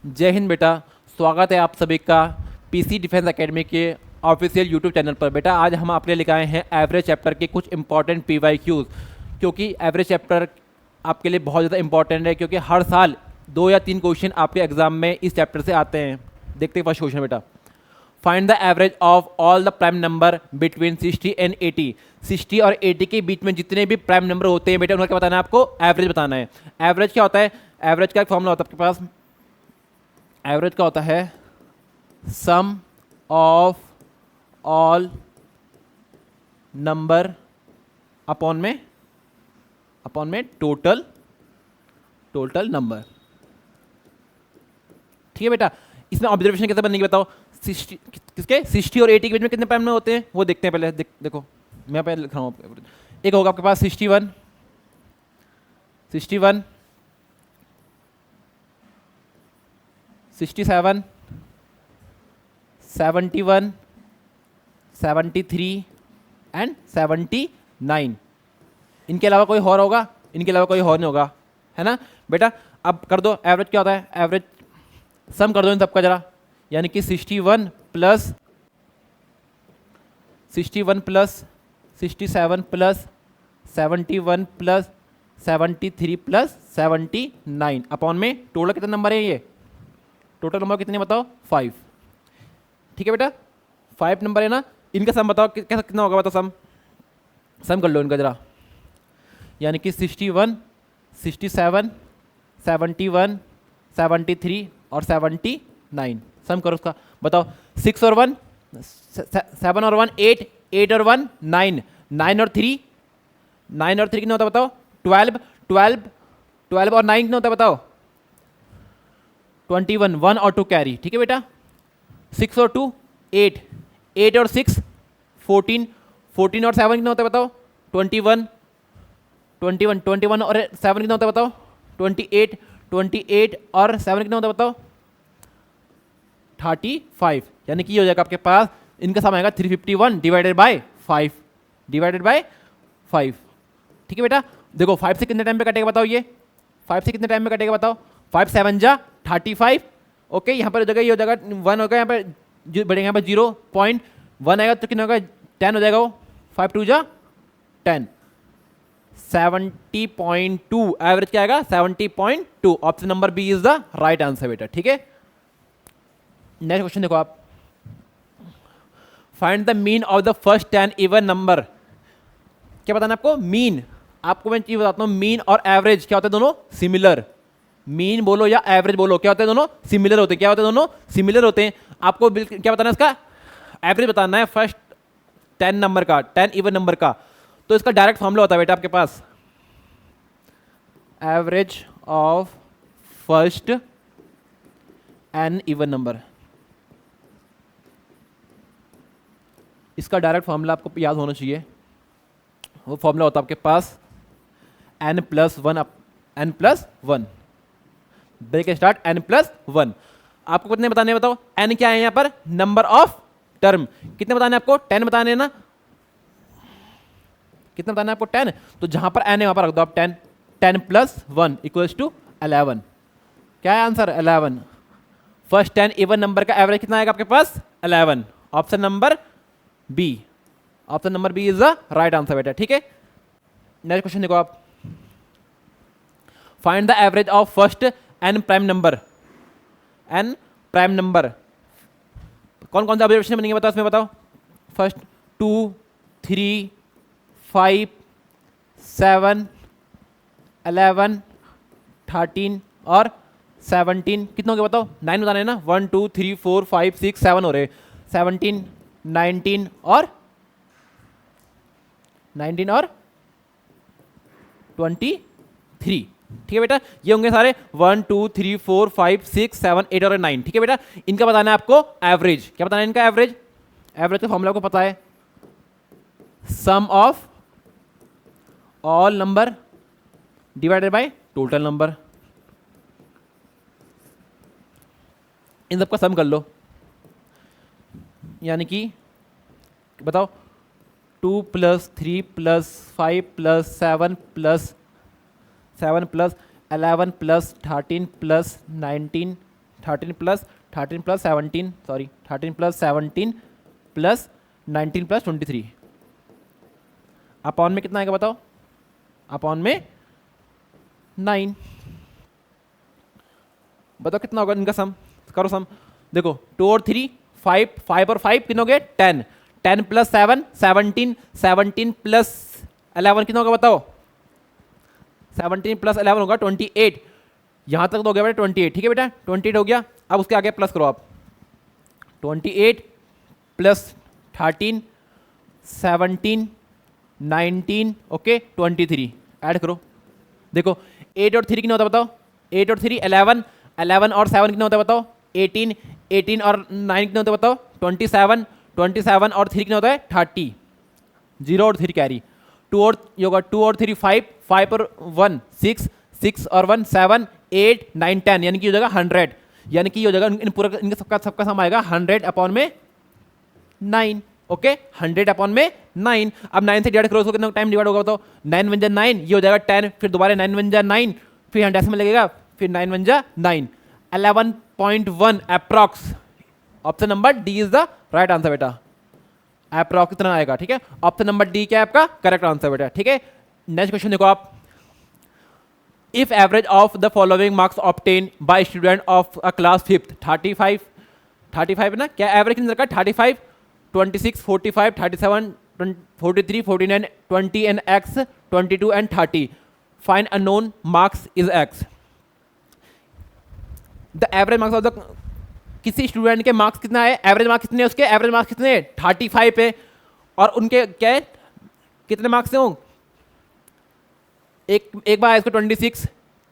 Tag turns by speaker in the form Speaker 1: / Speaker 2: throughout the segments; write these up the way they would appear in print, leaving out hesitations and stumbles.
Speaker 1: जय हिंद बेटा। स्वागत है आप सभी का पीसी डिफेंस एकेडमी के ऑफिशियल यूट्यूब चैनल पर। बेटा आज हम आपके लिए लेकर आए हैं एवरेज चैप्टर के कुछ इंपॉर्टेंट पीवाईक्यूज, क्योंकि एवरेज चैप्टर आपके लिए बहुत ज़्यादा इंपॉर्टेंट है, क्योंकि हर साल 2 या 3 क्वेश्चन आपके एग्जाम में इस चैप्टर से आते हैं। देखते हैं फर्स्ट क्वेश्चन बेटा। Find the average of all the prime number between 60 and 80। 60 और 80 के बीच में जितने भी प्राइम नंबर होते हैं बेटा उनका क्या बताना है, आपको एवरेज बताना है। एवरेज क्या होता है? एवरेज का एक फॉर्मूला होता है आपके पास। एवरेज का होता है sum of all number upon में टोटल नंबर। ठीक है बेटा, इसमें ऑब्जर्वेशन कैसे बनेगी बताओ। 60 किसके 60 और 80 के बीच में कितने प्राइम नंबर होते हैं वो देखते हैं पहले। देखो मैं पहले लिख रहा हूँ। एक होगा आपके पास 61 67 71 73 एंड 79। इनके अलावा कोई और होगा? इनके अलावा कोई और नहीं होगा, है ना बेटा। अब कर दो एवरेज क्या होता है। एवरेज सम कर दो इन सबका जरा, यानी कि 61 plus 67 plus 71 plus 73 plus 79 upon में टोटल कितने नंबर है ये? टोटल नंबर कितने बताओ? 5। ठीक है बेटा, 5 नंबर है ना। इनका सम बताओ कैसा कितना होगा, बताओ सम कर लो इनका जरा, यानी कि 61 67 71 73 और 79 सम करो उसका। बताओ 6 और 1 7 और 1 8 8 और 1 9 9 और 3 कितना होता है बताओ? 12 और 9 कितना होता है बताओ? 21 1 और 2 कैरी। ठीक है बेटा, 6 और 2 8 8 और 6 14 14 और 7 कितना होता है बताओ? 21 और 7 कितना होता है बताओ? 28 28 और 7 कितना होता है बताओ? 35। यानी कि ये हो जाएगा आपके पास, इनका सम आएगा 351 डिवाइडेड बाय 5 ठीक है बेटा। देखो 5 से कितने टाइम पे कटेगा बताओ? ये 5 से कितने टाइम में कटेगा बताओ? 5 7 जा 35। ओके, यहाँ पर हो जाएगा, ये हो जाएगा 1 होगा, यहाँ पर बढ़ेगा, यहाँ पर 0.1 आएगा तो कितना होगा? 10 हो जाएगा वो। 5 2 जा 10 70.2। एवरेज क्या आएगा? 70.2। Option number B is the right answer बेटा। ठीक है, नेक्स्ट क्वेश्चन देखो आप। Find the mean of the first 10 even number. क्या बताना आपको? मीन। आपको मैं चीज बताता हूं, मीन और एवरेज क्या होते हैं? दोनों सिमिलर। मीन बोलो या एवरेज बोलो, क्या होते हैं? दोनों सिमिलर होते हैं। क्या होते हैं? दोनों सिमिलर होते हैं। आपको क्या बताना है? इसका एवरेज बताना है फर्स्ट 10 नंबर का, 10 इवन नंबर का। तो इसका डायरेक्ट फॉर्मूला होता है बेटा आपके पास, average of first n even number. इसका डायरेक्ट फॉर्मूला आपको याद होना चाहिए। वो फॉर्मूला होता है आपके पास n plus one break start n plus 1। आपको कितने बताने हैं बताओ? n क्या है यहाँ पर? Number of term. कितने बताने हैं आपको? 10 बताने हैं ना। कितना बताना है आपको? 10। तो जहां पर n है वहां पर रख दो आप 10। 10 प्लस 1 इक्वल्स टू 11। क्या है आंसर? 11। फर्स्ट 10 इवन नंबर का एवरेज कितना आएगा आपके पास? 11। Option number B is the right answer बेटा। ठीक है, नेक्स्ट क्वेश्चन देखो आप। Find the average of first n prime number. कौन कौन सा ऑब्जर्वेशन बनेंगे बताओ इसमें? बताओ फर्स्ट 2 3 5 7 11 13 और 17 कितने हो गए बताओ? 9 बताने हैं ना। 1 2 3 4 5 6 7 हो रहे। 17 19 और 23। ठीक है बेटा, ये होंगे सारे 1 2 3 4 5 6 7 8 और 9। ठीक है बेटा, इनका बताना है आपको एवरेज। क्या बताना है इनका? एवरेज का फॉर्मूला आपको पता है, sum of all number divided by total number. इन सबका सम कर लो, यानी कि बताओ 2 plus 3 plus 5 plus 7 plus 11 plus 13 plus 19 13 plus 17 sorry 13 plus 17 plus 19 plus 23 upon में कितना आएगा बताओ? अपॉन में 9। बताओ कितना होगा इनका सम? करो सम। देखो 2 और 3 5, 5 और 5 कितने हो गए? 10, 10 प्लस 7 17, 17 प्लस 11 कितना होगा बताओ? 17 प्लस 11 होगा 28। यहाँ तक तो हो गया बेटा 28, ठीक है बेटा 28 हो गया। अब उसके आगे प्लस करो आप, 28 प्लस 13 17 19 ओके 23 ऐड करो। देखो 8 और 3 कितना होता है बताओ? 8 और 3 11, 11 और 7 कितना होता है बताओ? 18, 18 और 9 कितना होता है बताओ? 27, 27 और 3 कितना होता है? 30, 0 और 3 कैरी। 2 और ये होगा 2 और 3 5, 5 और 1 6, 6 और 1 7 8 9 10 यानी कि हो जाएगा 100, यानी कि हो जाएगा इन पूरा इनका सबका सम आएगा 100 अपॉन में 9 ओके 100 अपॉन में 9। अब 9 से डिवाइड करो उसको कितना टाइम डिवाइड होगा बताओ? 9 वन जा 9 ये हो जाएगा 10, फिर दोबारा 9 वन जा 9 फिर 100 में लगेगा, फिर 9 वन जा 9 11.1 approx. Option number D is the right answer बेटा। अप्रॉक्स कितना आएगा? ठीक है ऑप्शन नंबर डी क्या है आपका करेक्ट आंसर बेटा। ठीक है नेक्स्ट क्वेश्चन देखो आप। If average of the following marks obtain bye student of a class 5th 35 35 ना क्या एवरेज कितना का? 35 26 45 37 43 49 20 and x 22 and 30 find unknown marks is x। The average marks of the किसी स्टूडेंट के मार्क्स कितना है? एवरेज मार्क्स कितने हैं उसके? एवरेज मार्क्स कितने हैं? 35 है। और उनके क्या है कितने मार्क्स हैं? एक बार आया इसको 26,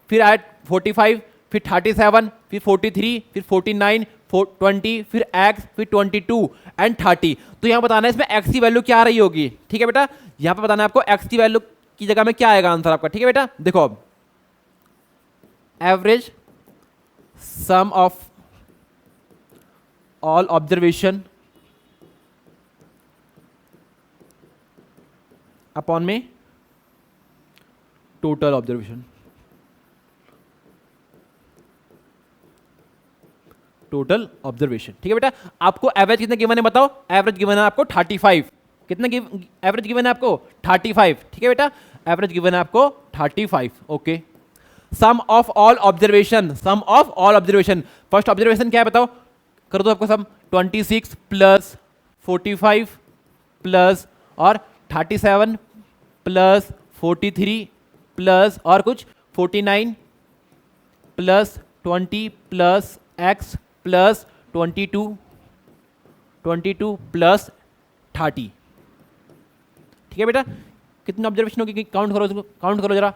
Speaker 1: फिर आया 45, फिर 37, फिर 43, फिर 49 20, फिर x, फिर 22 एंड 30। तो यहाँ बताना है इसमें x की वैल्यू क्या आ रही होगी। ठीक है बेटा यहाँ पे बताना है आपको x की वैल्यू की जगह में क्या आएगा आंसर आपका। ठीक है बेटा देखो अब average some of all observation upon में टोटल ऑब्जर्वेशन, टोटल ऑब्जर्वेशन। ठीक है बेटा आपको एवरेज कितना गिवन है बताओ? एवरेज गिवन है आपको 35। कितना एवरेज गिवन है आपको? 35। ठीक है बेटा एवरेज गिवन है आपको 35 okay. Sum of all observation, sum of all observation first observation क्या है बताओ? कर दो आपको सम 26 प्लस 45 प्लस और 37 प्लस 43 प्लस और कुछ 49 plus 20 plus x plus 22 plus 30। ठीक है बेटा कितने ऑब्जर्वेशन होगी काउंट करो इसको, काउंट करो जरा।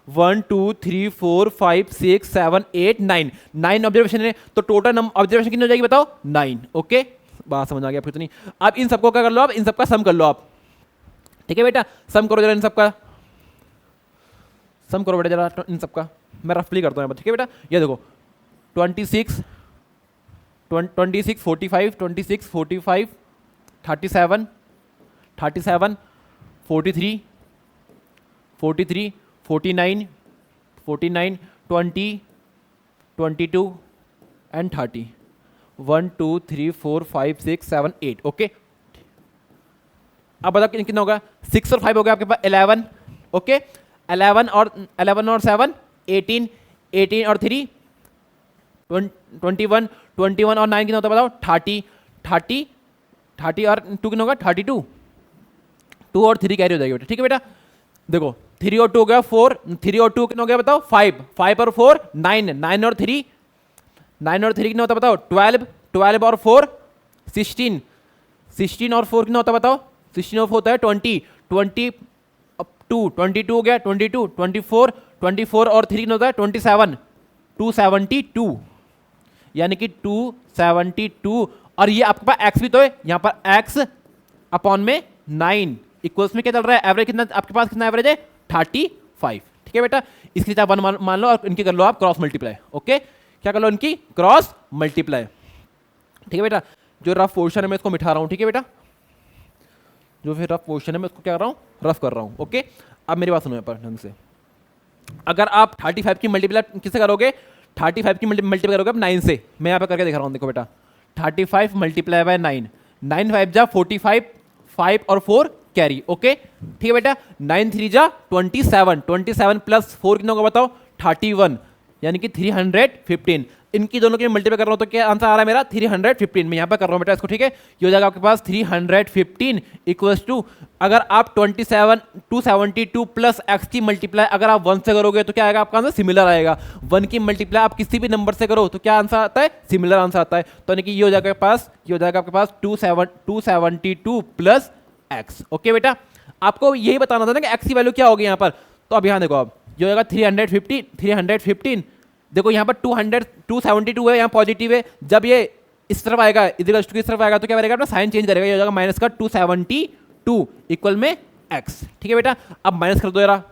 Speaker 1: 1 2 3 4 5 6 7 8 9 9 ऑब्जर्वेशन है। तो टोटल ऑब्जर्वेशन कितनी हो जाएगी बताओ? 9 ओके बात समझ आ गया आपको इतनी। अब इन सबको क्या कर लो आप? इन सबका सम कर लो आप। ठीक है बेटा सम करो जरा इन सबका, सम करो बेटा जरा इन सबका। मैं रफली करता हूँ ठीक है बेटा। ये देखो 26 45 26 45 37 37 43 43 49 49 20 22 एंड 30 1 2 3 4 5 6 7 8 ओके। अब बताओ कितना होगा? 6 और 5 हो गया आपके पास 11 ओके। 11 और 7 18 18 और 3 21 21 और 9 कितना होता है बताओ? 30 30 30 और 2 कितना होगा? 32 2 और 3 कैरी हो जाएगी बेटा। ठीक है बेटा देखो 3 और 2 हो गया 4 3 और 2 कितना हो गया बताओ? 5 5 और 4 9 9 और 3 9 और 3 कितना होता है बताओ? 12 12 और 4 16 16 और 4 कितना होता है बताओ? 16 और 4 होता है 20 20 2 22 हो गया 22 24 24 और 3 कितना होता है? 27 272 यानी कि 272। और ये आपके पास x भी तो है यहाँ पर x अपॉन में 9 इक्वल्स में क्या चल रहा है? एवरेज कितना आपके पास? कितना एवरेज है? 35। ठीक है बेटा इसकी जगह 1 मान लो और इनकी कर लो आप क्रॉस मल्टीप्लाई ओके। क्या कर लो? इनकी क्रॉस मल्टीप्लाई। ठीक है बेटा जो रफ पोर्शन है मैं इसको मिटा रहा हूँ। ठीक है बेटा जो फिर रफ पोर्शन है मैं उसको क्या कर रहा हूँ? रफ कर रहा हूँ ओके। अब मेरी बात सुनो यहाँ पर ढंग से। अगर आप 35 की मल्टीप्लाई किससे करोगे? 35 की मल्टीप्लाई करोगे आप 9 से, मैं यहाँ पे करके दिखा रहा हूँ, देखो बेटा 35 मल्टीप्लाई बाय 9, 9 5 जा 45, 5 और 4 कैरी, ओके ठीक है बेटा। 9 3 जा 27, 27 प्लस 4 कितना होगा बताओ, 31, यानी कि 315। इनकी दोनों की मल्टीप्लाई कर रहा हूँ तो क्या आंसर आ रहा है मेरा 315। मैं यहाँ पे कर रहा हूँ बेटा इसको, ठीक है। ये हो जाएगा आपके पास 315 इक्वल्स टू, अगर आप 272 प्लस एक्स की मल्टीप्लाई अगर आप 1 से करोगे तो क्या आएगा आपका आंसर, सिमिलर आएगा। 1 की मल्टीप्लाई आप किसी भी नंबर से करो तो क्या आंसर आता है, सिमिलर आंसर आता है। तो यानी कि ये हो जाएगा आपके पास 272 प्लस एक्स, ओके बेटा। आपको यही बताना था ना कि एक्स की वैल्यू क्या होगी यहाँ पर, तो अब यहाँ देखो, अब ये हो जाएगा 315। देखो यहाँ पर 272 है, यहाँ पॉजिटिव है, जब ये इस तरफ आएगा, इधर की इस तरफ आएगा तो क्या करेगा अपना साइन चेंज करेगा, ये हो जाएगा माइनस का 272 इक्वल में एक्स, ठीक है बेटा। अब माइनस कर दो जरा,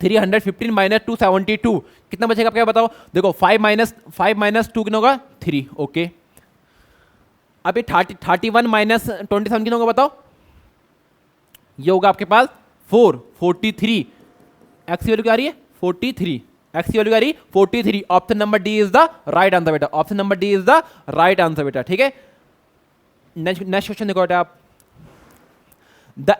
Speaker 1: 315 माइनस 272 कितना बचेगा आप क्या बताओ, देखो 5 माइनस 2 कितना होगा 3, ओके। अब ये 31 माइनस 27 कितना होगा बताओ, ये होगा आपके पास 43। एक्स की वैल्यू क्या आ रही है 43, एक्स की वैल्यू आ रही है 43। Option number D is the right answer बेटा, option number D is the right answer बेटा, ठीक है। नेक्स्ट क्वेश्चन देखो बेटा आप, the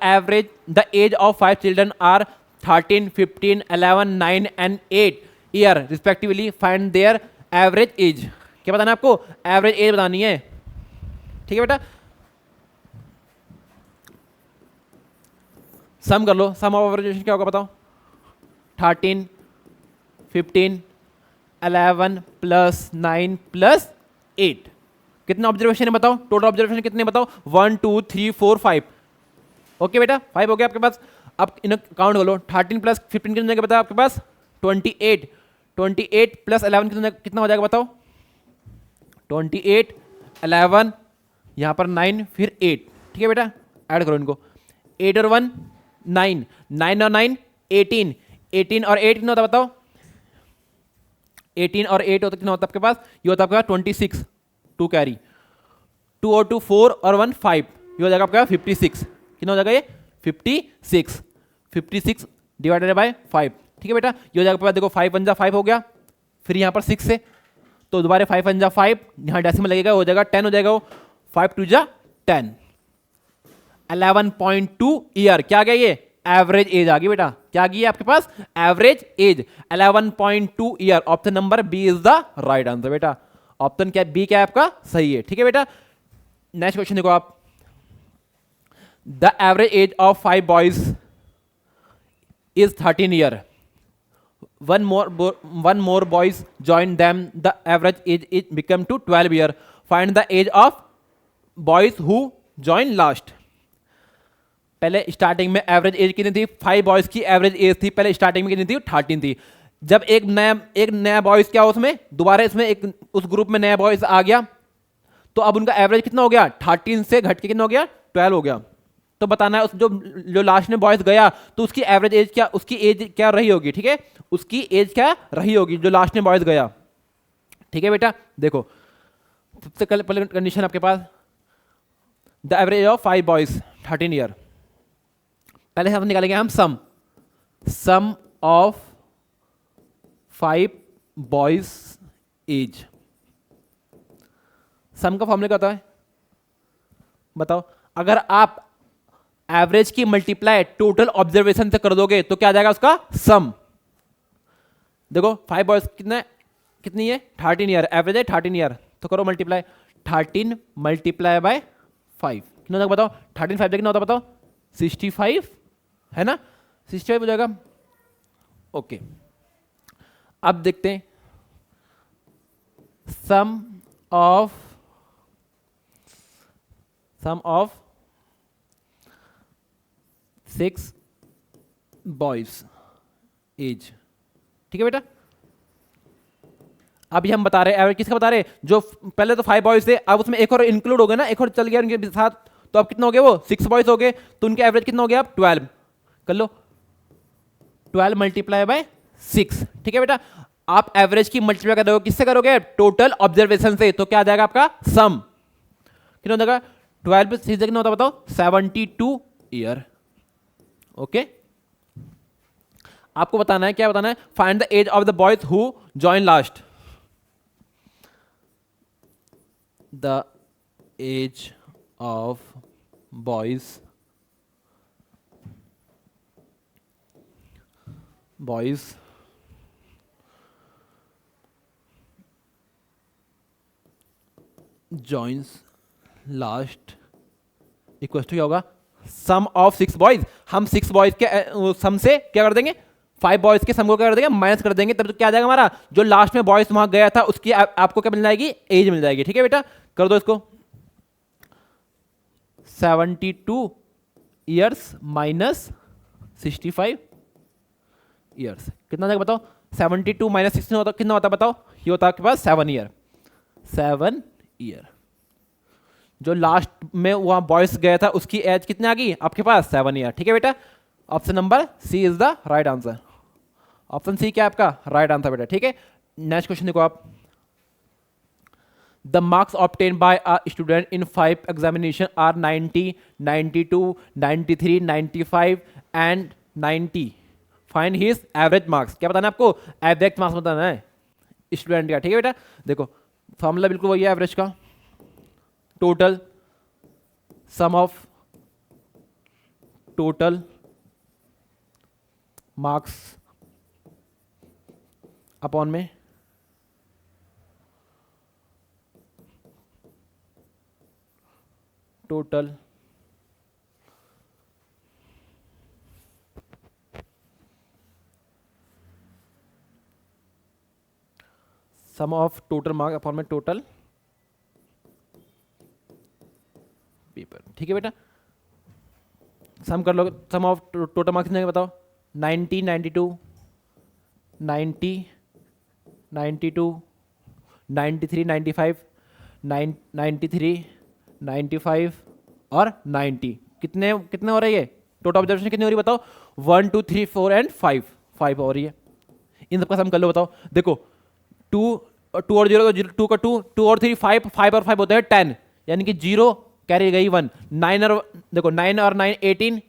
Speaker 1: age of 5 children are 13, 15, 11, 9 and 8 year respectively, find their average age. क्या बताना है आपको, एवरेज एज बतानी है, ठीक है बेटा। सम कर लो, सम ऑफ एवरेज क्या होगा बताओ, 13, 15, 11 प्लस 9 प्लस 8, कितना ऑब्जर्वेशन है बताओ, टोटल ऑब्जर्वेशन कितने बताओ, 1 2 3 4 5, ओके बेटा 5 हो गया आपके पास। अब इन्हें काउंट कर लो, 13 प्लस 15 कितने बताओ आपके पास 28, 28 प्लस 11 कितना हो जाएगा बताओ, 28, 11, यहाँ पर 9 फिर 8, ठीक है बेटा, ऐड करो इनको, 8 और 1 9, 9 और 9 18, 18 और 8 कितना होता बताओ, 18 और 8 होता कितना होता आपके पास, ये होता आपके पास 26, 2 कैरी, 2 और 2 4 और 1 5, ये हो जाएगा आपका 56, कितना हो जाएगा ये 56 डिवाइडेड बाय 5, ठीक है बेटा। ये हो जाएगा आपके पास, देखो 5 1 जा 5 हो गया, फिर यहाँ पर 6 से तो दोबारा 5 1 जा 5, यहाँ डेसिमल लगेगा, हो जाएगा 10 हो जाएगा वो, 5 2 जा 10, 11.2 ईयर, क्या आ गया ये एवरेज एज आ गई बेटा, क्या आ गई है आपके पास average age 11.2 year. Option number B is the right answer बेटा, ऑप्शन क्या बी क्या है आपका सही है, ठीक है बेटा। नेक्स्ट क्वेश्चन देखो आप, the average age of 5 boys is 13 year, one more boys join them, the average age is become to 12 year, find the age of boys who join last। पहले स्टार्टिंग में एवरेज एज कितनी थी, 5 boys की average age थी पहले starting में कितनी थी 13 थी। जब एक नया बॉयज क्या उसमें दोबारा इसमें एक उस ग्रुप में नया बॉयज आ गया तो अब उनका एवरेज कितना हो गया 13 से घट के कितना हो गया 12 हो गया। तो बताना है उस जो लास्ट में बॉयज गया तो उसकी एवरेज एज क्या, उसकी एज क्या रही होगी, ठीक है, उसकी एज क्या रही होगी जो लास्ट में बॉयज गया, ठीक है बेटा। देखो सबसे पहले कंडीशन आपके पास, the average of 5 boys 13 year, पहले हम निकालेंगे हम sum of 5 boys age. Sum का फॉर्मूला क्या होता है बताओ, अगर आप एवरेज की मल्टीप्लाई टोटल ऑब्जर्वेशन से कर दोगे तो क्या आ जाएगा उसका सम। देखो 5 बॉयज कितनी है 13 ईयर, एवरेज है 13 ईयर, तो करो मल्टीप्लाई 13 मल्टीप्लाई बाय 5 कितना होता बताओ, 13 5 कितना होता बताओ 65 है ना, 65 हो जाएगा, ओके। अब देखते हैं सम ऑफ 6 बॉयज एज, ठीक है बेटा। अभी हम बता रहे हैं एवरेज किसका बता रहे हैं, जो पहले तो 5 बॉयज थे अब उसमें एक और इंक्लूड हो गया ना, एक और चल गया उनके साथ, तो अब कितना हो गया वो 6 बॉयज हो गए, तो उनके एवरेज कितना हो गया अब 12 कर लो, 12 मल्टीप्लाई बाय 6, ठीक है बेटा। आप एवरेज की मल्टीप्लाई कर दोगे किससे करोगे टोटल ऑब्जर्वेशन से, तो क्या आ जाएगा आपका सम कितना हो जाएगा 12 6 कितना होता बताओ 72 ईयर, ओके। आपको बताना है क्या बताना है, find the age of the boys who join last. The age of boys joins last equal to क्या होगा, सम ऑफ 6 बॉयज। हम 6 बॉयज के सम से क्या कर देंगे, 5 बॉयज के सम को क्या कर देंगे, माइनस कर देंगे, तब तो क्या आ जाएगा हमारा, जो लास्ट में बॉयज वहां गया था उसकी आपको क्या मिल जाएगी, एज मिल जाएगी। ठीक है बेटा, कर दो इसको। 72 ईयर्स माइनस 65 ईयर्स कितना जाएगा बताओ, 72 माइनस 16 होता कितना होता बताओ, ये होता है आपके पास 7 ईयर। 7 ईयर जो लास्ट में वहां बॉयज गया था उसकी एज कितनी आ गई आपके पास, 7 ईयर। ठीक है बेटा, option number C is the right answer. Option C क्या आपका राइट आंसर बेटा। ठीक है, नेक्स्ट क्वेश्चन देखो आप। The marks obtain by a student in 5 examination are 90, 92, 93, 95 and 90। Find his average marks. क्या बताना है आपको, एवरेज मार्क्स बताना है स्टूडेंट का। ठीक है बेटा, देखो फॉर्मूला बिल्कुल वही है एवरेज का, total sum of total marks upon में total sum of total marks upon में टोटल पेपर। ठीक है बेटा, सम कर लो, सम ऑफ टोटल मार्क्स कितने बताओ, 90, 92, 90, 92, 93, 95, 93, 95 और 90। कितने कितने हो रही है टोटल ऑब्जर्वेशन, कितनी हो रही है बताओ, 1 2 3 4 एंड 5 हो रही है। इन सबका सम कर लो बताओ। देखो 2 और 0 तो 2 का 2 और 3 5 और 5 होते हैं 10, यानी कि 0 कैरी गई 1, 9 और देखो 9 और 9 18,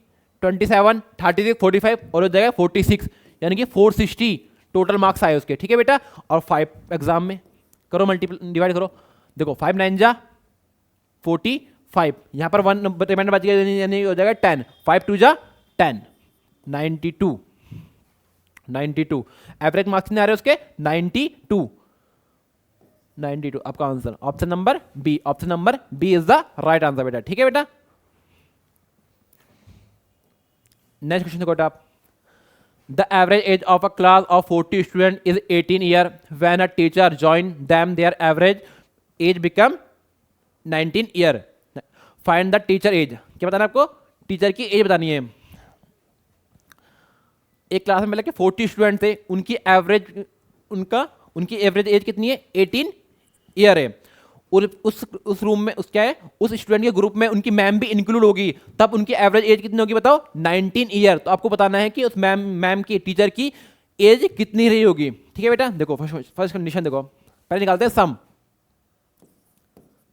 Speaker 1: 27, 36, 45 और हो जाएगा 46, यानी कि 460 टोटल मार्क्स आए उसके। ठीक है बेटा, और 5 एग्जाम में करो मल्टीपल डिवाइड करो। देखो 5 9 जा 45, यहाँ पर 1 रिमाइंडर बच गया यानी हो जाएगा 10, 5 2 जा 10, 92 एवरेज मार्क्स कितने आ रहे हैं उसके, 92 आपका answer option number B. Option number B is the right answer बेटा। ठीक है बेटा, नेक्स्ट क्वेश्चन देखो आप। The average age of a class of 40 student is 18 year when a teacher join them their average age become 19 year. Find the teacher age. क्या बताना आपको, teacher की एज बतानी है। एक क्लास में मतलब कि 40 स्टूडेंट थे, उनकी एवरेज एज कितनी है, 18 ईयर है। और उस रूम में उस क्या है, उस स्टूडेंट के ग्रुप में उनकी मैम भी इंक्लूड होगी, तब उनकी एवरेज एज कितनी होगी बताओ, 19 ईयर। तो आपको बताना है कि उस मैम की टीचर की एज कितनी रही होगी। ठीक है बेटा, देखो फर्स्ट कंडीशन देखो, पहले निकालते हैं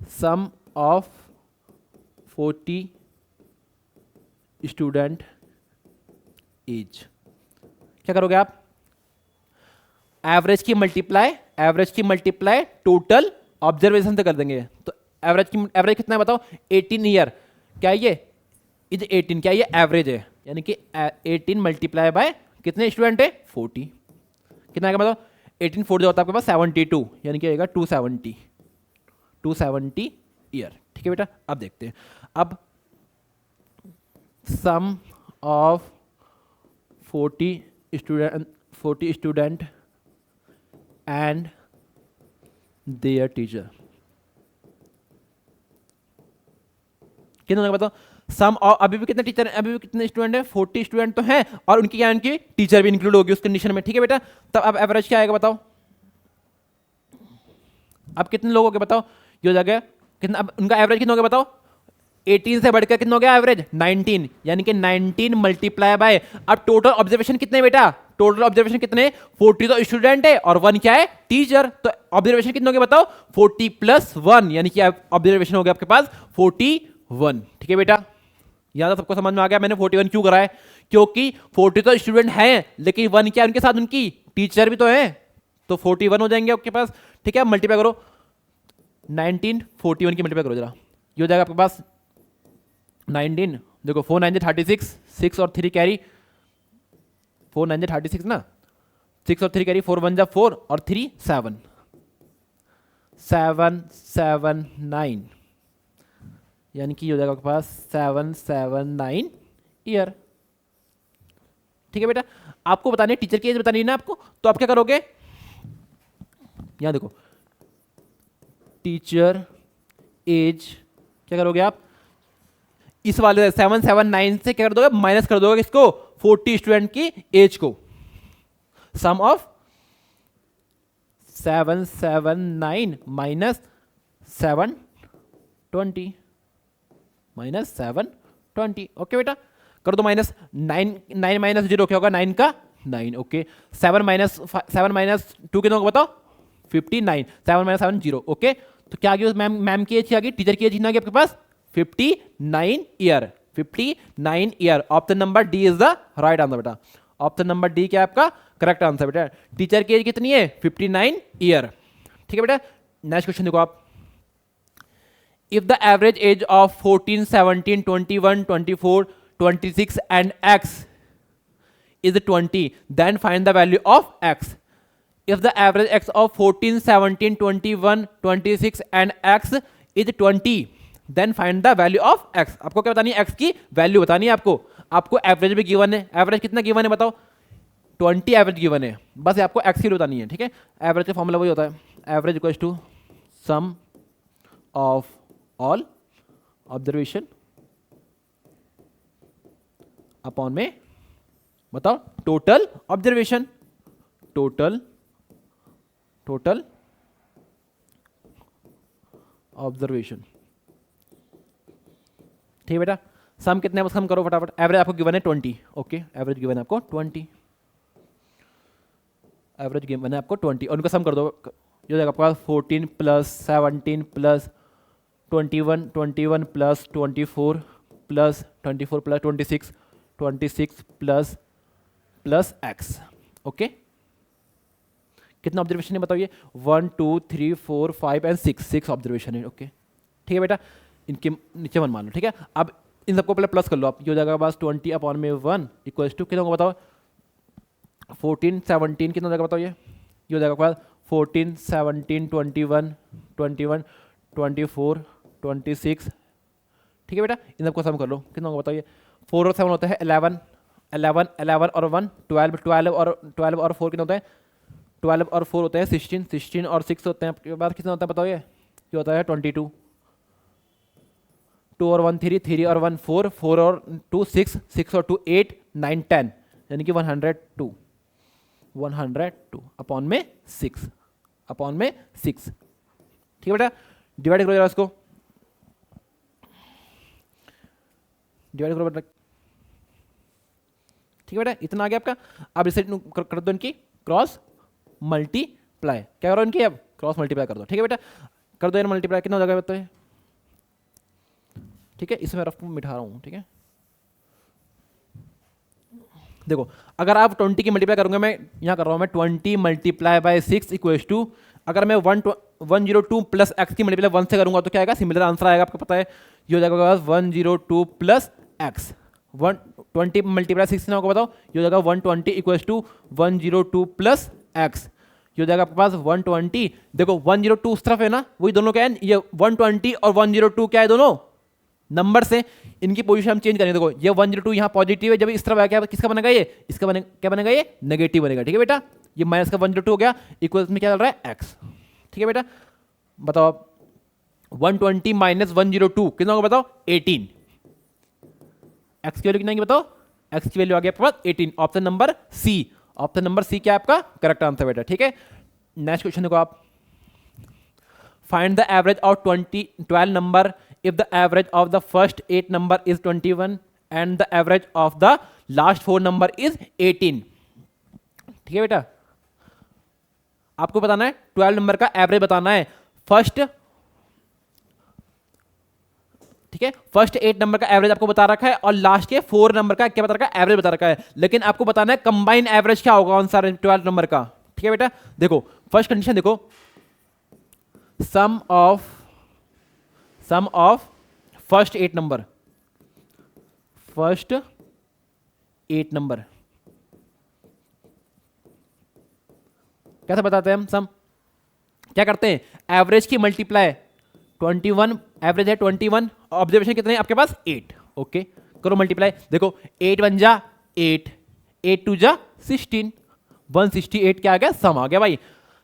Speaker 1: सम ऑफ 40 स्टूडेंट एज। क्या करोगे आप, एवरेज की मल्टीप्लाई टोटल ऑब्जर्वेशन से कर देंगे। तो एवरेज कितना है बताओ, 18 ईयर। क्या ये इज 18, क्या ये एवरेज है, यानी कि 18 मल्टीप्लाई बाय कितने स्टूडेंट है, 40। कितना आएगा बताओ, 18 4 जो होता है आपके पास 72, यानी कि आएगा 270 ईयर। ठीक है बेटा, अब देखते हैं। अब sum of 40 student and their teacher. कितना बताओ, सम और अभी भी कितने टीचर, अभी भी कितने स्टूडेंट है, 40 स्टूडेंट तो हैं, और उनकी क्या, उनकी टीचर भी इंक्लूड होगी उस कंडीशन में। ठीक है बेटा, तब अब एवरेज क्या आएगा बताओ, अब कितने लोगों के बताओ, ये हो जाएगा कितना, अब उनका एवरेज कितना हो गया बताओ, 18 से बढ़कर कितना हो गया एवरेज, 19, यानी कि 19 मल्टीप्लाई बाय, अब टोटल ऑब्जर्वेशन कितने बेटा, टोटल ऑब्जर्वेशन कितने, 40 तो स्टूडेंट है और 1 क्या है, टीचर। तो ऑब्जर्वेशन कितने हो गए बताओ, 40 + 1, यानी कि ऑब्जर्वेशन हो गया आपके पास 41। ठीक है बेटा, यहां तक सबको समझ में आ गया मैंने 41 क्यों करा है, क्योंकि 40 तो स्टूडेंट हैं, लेकिन 1 क्या है उनके साथ, उनकी टीचर भी तो है, तो 41 हो जाएंगे आपके पास। ठीक है, मल्टीप्लाई करो, 1941 की मल्टीप्लाई करो जरा, ये हो जाएगा आपके पास 19, देखो 4 9 36, 6 और 3 कैरी, 4 9 36 ना, 6 और 3 कैरी, 4 1 4 और 3 7, 7 7 9, यानी कि हो जाएगा आपके पास 779 ईयर। ठीक है बेटा, आपको बतानी है, टीचर की एज बतानी है ना आपको, तो आप क्या करोगे, यहां देखो टीचर एज, क्या करोगे आप, इस वाले 779 से क्या कर दोगे, माइनस कर दोगे किसको, 40 स्टूडेंट की एज को, सम ऑफ 779 माइनस 720, माइनस 720, ओके बेटा, कर दो माइनस, 9 माइनस 0 क्या होगा, 9 का 9, ओके, 7 माइनस 2 कितना होगा बताओ, 59, 7 माइनस 7 0, ओके, तो क्या आ गई मैम की एज आ गई, टीचर की एज आ गई आपके पास 59 year, 59 year, option number D is the right answer बेटा, ऑप्शन नंबर डी क्या आपका करेक्ट आंसर बेटा, टीचर की एज कितनी है, 59 ईयर। ठीक है बेटा, नेक्स्ट क्वेश्चन देखो आप, if the average age of 14 17 21 24 26 and x is 20, then find the value of x. If the average x of 14 17 21 26 and x is 20, then find the value of x. आपको क्या बतानी है, x की value बतानी है आपको एवरेज भी given है, एवरेज कितना गिवन है बताओ, 20 एवरेज गिवन है, बस आपको x की वैल्यू बतानी है। ठीक है, एवरेज का फॉर्मूला वही होता है, average equals to sum of all observation upon में बताओ टोटल ऑब्जर्वेशन, टोटल ऑब्जर्वेशन। ठीक है बेटा, सम कितने बस सम करो फटाफट, एवरेज आपको गिवन है 20, ओके, एवरेज गिवन है आपको 20, एवरेज गिवन है आपको 20, और उनका सम कर दो, जो जाएगा आपके पास 14 plus 17 plus 21 21 plus 24 plus 24 plus 26 26 plus x, okay, कितना ऑब्जर्वेशन है बताओ, ये 1 2 3 4 5 एंड 6 ऑब्जर्वेशन है, ओके। ठीक है बेटा, इनके नीचे 1 मान लो। ठीक है, अब इन सबको पहले प्लस कर लो आप, ये हो जाएगा बस 20 अपॉन में 1 इक्वल्स टू कितना होगा बताओ, 14 17 कितना हो जाएगा बताओ, ये हो जाएगा पास 14 17 21 21 24 26। ठीक है बेटा, इन सबको सम कर लो, कितना होगा बताओ, ये 4 और 7 होता है 11 11 11 और 1 12 12 और 4 कितना होता है, 12 और 4 होते हैं 16 16 और 6 होते हैं आपके पास, कितना होता है बताओ, ये होता है 22, 2 और 1 3 3 और 1 4 4 और 2 6 6 और 2 8 9 10, यानी कि 102 अपॉन में 6 अपॉन में 6। ठीक है बेटा, डिवाइड करो जरा इसको, डिवाइड करो बेटा। ठीक है बेटा, इतना आ गया आपका, अब इसे कर दो इनकी क्रॉस मल्टीप्लाई, क्या करो इनकी, अब क्रॉस मल्टीप्लाई कर दो। ठीक है बेटा, कर दो यार मल्टीप्लाई, कितना हो जाएगा बताइए। ठीक है, इसमें रफ मिठा रहा हूं। ठीक है, देखो अगर आप 20 की मल्टीप्लाई करूंगा, मैं यहां कर रहा हूं मैं 20 मल्टीप्लाई बाय 6 इक्वल्स टू, अगर मैं 102 प्लस एक्स की मल्टीप्लाई 1 से करूंगा तो क्या आएगा, सिमिलर आंसर आएगा, आपको पता है ये हो जाएगा 102 प्लस एक्स, 120 मल्टीप्लाई 6 से होगा बताओ, ये हो जाएगा 120 इक्वल्स टू 102 प्लस एक्स, ये हो जाएगा आपके पास 120। देखो 102 उस तरफ है ना, वही दोनों क्या है, ये 120 और 102 क्या है, दोनों नंबर से, इनकी पोजीशन हम चेंज करेंगे। देखो ये 102 यहाँ पॉजिटिव है, जब इस तरफ आ गया किसका बनेगा, ये इसका बनेगा, क्या बनेगा, ये नेगेटिव बनेगा। ठीक है बेटा, ये माइनस का 102 हो गया, इक्वल्स में क्या चल रहा है, एक्स। ठीक है बेटा, बताओ आप 120 माइनस 102 कितना होगा बताओ, 18। एक्स की वैल्यू कितना आएगी बताओ, एक्स की वैल्यू आ गया आपके पास 18, option number C, option number C क्या आपका करेक्ट आंसर बेटा। ठीक है, नेक्स्ट क्वेश्चन देखो आप, find the average of 12 number if the average of the first 8 number is 21 and the average of the last 4 number is 18। ठीक है बेटा, आपको बताना है 12 नंबर का एवरेज बताना है, फर्स्ट, ठीक है, फर्स्ट 8 नंबर का एवरेज आपको बता रखा है और लास्ट के 4 नंबर का क्या बता रखा है, एवरेज बता रखा है, लेकिन आपको बताना है कंबाइन एवरेज क्या होगा आंसर 12 नंबर का। ठीक है बेटा, देखो फर्स्ट कंडीशन देखो, sum of sum of first 8 number, first 8 number. कैसे बताते हैं हम सम? क्या करते हैं, एवरेज की मल्टीप्लाई 21, एवरेज है 21, ऑब्जर्वेशन कितने हैं आपके पास 8, ओके करो मल्टीप्लाई। देखो 8 1 जा 8, 8 2 जा 16, 168 क्या आ गया, सम आ गया भाई,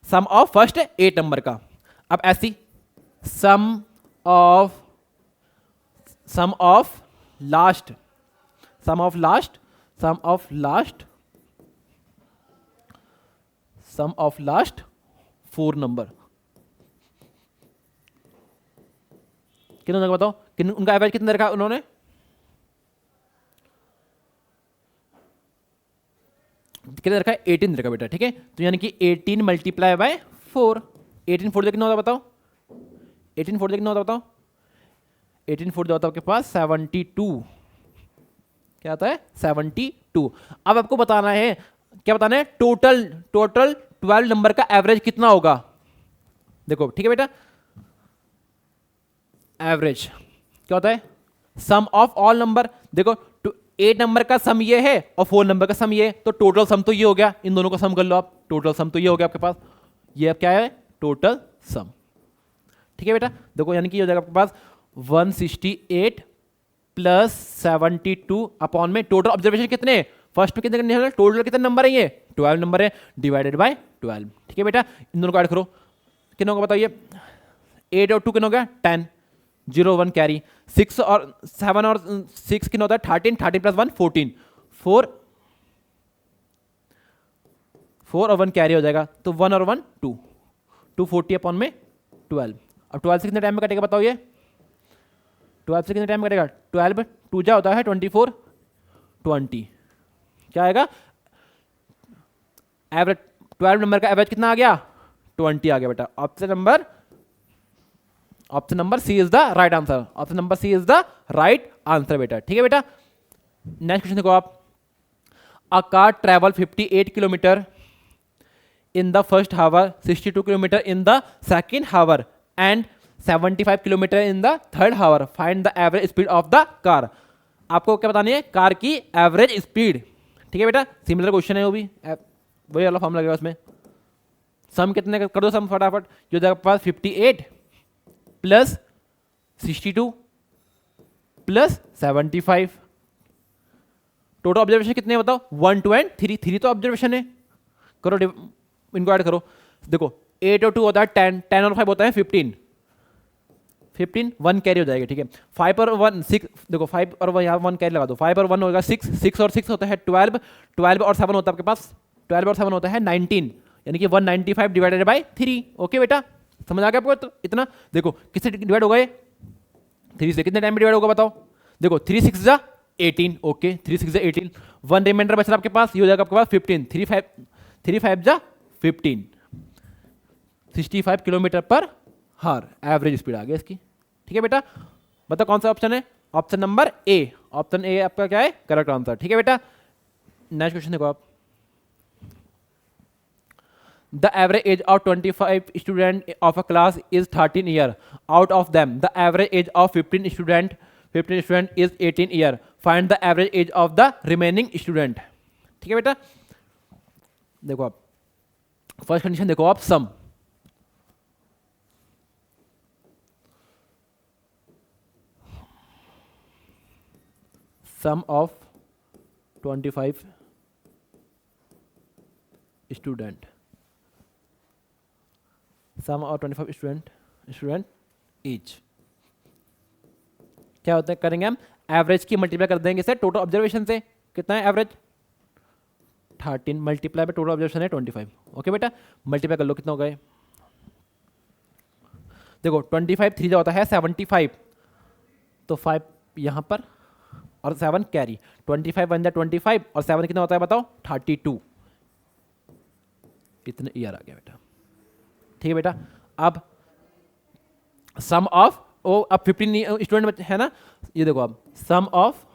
Speaker 1: सम ऑफ फर्स्ट 8 नंबर का। अब ऐसी sum of last, sum of last, sum of last, sum of last 4 number, कितने बताओ, उनका एवरेज कितना रखा उन्होंने, कितना रखा है 18 रखा बेटा, ठीक है। तो यानी कि 18 मल्टीप्लाई बाय 4, 18 4 कितना होता बताओ, 18 4 कितना होता बताओ, 18 4 होता है आपके पास 72, क्या आता है 72। अब आपको बताना है, क्या बताना है, टोटल 12 नंबर का एवरेज कितना होगा। देखो ठीक है बेटा, एवरेज क्या होता है, सम ऑफ ऑल नंबर। देखो 8 नंबर का सम ये है और 4 नंबर का सम ये है, तो टोटल सम तो ये हो गया, इन दोनों का सम कर लो आप, टोटल सम तो ये हो गया आपके पास, ये अब क्या है टोटल सम, ठीक है बेटा। देखो यानी कि हो जाएगा आपके पास 168 प्लस 72 अपॉन में टोटल ऑब्जर्वेशन कितने, फर्स्ट में कितने करने हैं, टोटल कितने नंबर है, ये 12 नंबर है, डिवाइडेड बाय 12, ठीक है बेटा। इन दोनों को ऐड करो, कितना होगा बताइए, 8 और 2 कितना हो गया 10, 0 1 कैरी, 6 और 7 और 6 कितना होता है 13, 13 प्लस 1 14, 4 और 1 कैरी हो जाएगा, तो 1 और 1 2, 240 अपॉन में 12। अब 12 से कितने टाइम में कटेगा बताओ, ये 12 से कितने टाइम में कटेगा, 12 2 जा होता है 24, 20 क्या आएगा एवरेज, 12 नंबर का एवरेज कितना आ गया 20 आ गया बेटा। Option number C is the right answer, option number C is the right answer बेटा, ठीक है बेटा। नेक्स्ट क्वेश्चन देखो आप, a car travel 58 kilometre in the first hour, 62 kilometer in the second hour and 75 kilometer in the third hour, find the average speed of the car। आपको क्या बतानी है, कार की एवरेज स्पीड, ठीक है बेटा। सिमिलर क्वेश्चन है वो भी, वही वाला फॉर्म लगेगा उसमें। सम कितने कर दो सम फटाफट, जो जाएगा पास 58 प्लस 62 प्लस 75, टोटल ऑब्जर्वेशन कितने बताओ 1 2 एंड 3, 3 तो ऑब्जर्वेशन है, करो इनको ऐड करो। देखो 8 और 2 होता है 10, 10 और 5 होता है 15, 15 1 कैरी हो जाएगा, ठीक है। 5 और 1 6, देखो 5 और 1 यहाँ 1 कैरी लगा दो, 5 और 1 होगा 6, 6 और 6 होता है 12, 12 और 7 होता है आपके पास, 12 और 7 होता है 19, यानी कि 195 डिवाइडेड बाय 3, ओके बेटा समझ आ गया आपको। तो इतना देखो किससे डिवाइड होगा, ये 3 से, कितने टाइम में डिवाइड होगा बताओ, देखो 3 6 जा 18, ओके 3 6 जा 18, 1 रिमाइंडर बच रहा आपके पास, ये हो जाएगा आपके पास 15, 3 5 जा 15, 65 किलोमीटर पर हार एवरेज स्पीड आ गया इसकी, ठीक है बेटा। बताओ कौन सा ऑप्शन है, option number A, option A आपका क्या है करेक्ट आंसर, ठीक है बेटा। नेक्स्ट क्वेश्चन देखो आप, the average age of 25 student of a class is 13 year, out of them the average age of 15 student is 18 year, find the average age of the remaining student, ठीक है बेटा। देखो आप फर्स्ट कंडीशन देखो आप, sum of 25 student, sum of 25 student each, क्या होता है करेंगे हम, एवरेज की मल्टीप्लाई कर देंगे से टोटल ऑब्जर्वेशन से, कितना है average 13 multiply by total observation है 25, ओके बेटा मल्टीप्लाई कर लो कितना हो गए। देखो 25 3 होता है 75, तो 5 यहां पर और 7 कैरी, 25 1 जा 25 और 7 कितना होता है बताओ 32, इतने ईयर आ गया बेटा, ठीक है बेटा। अब सम ऑफ अब 15 स्टूडेंट है ना, ये देखो अब सम ऑफ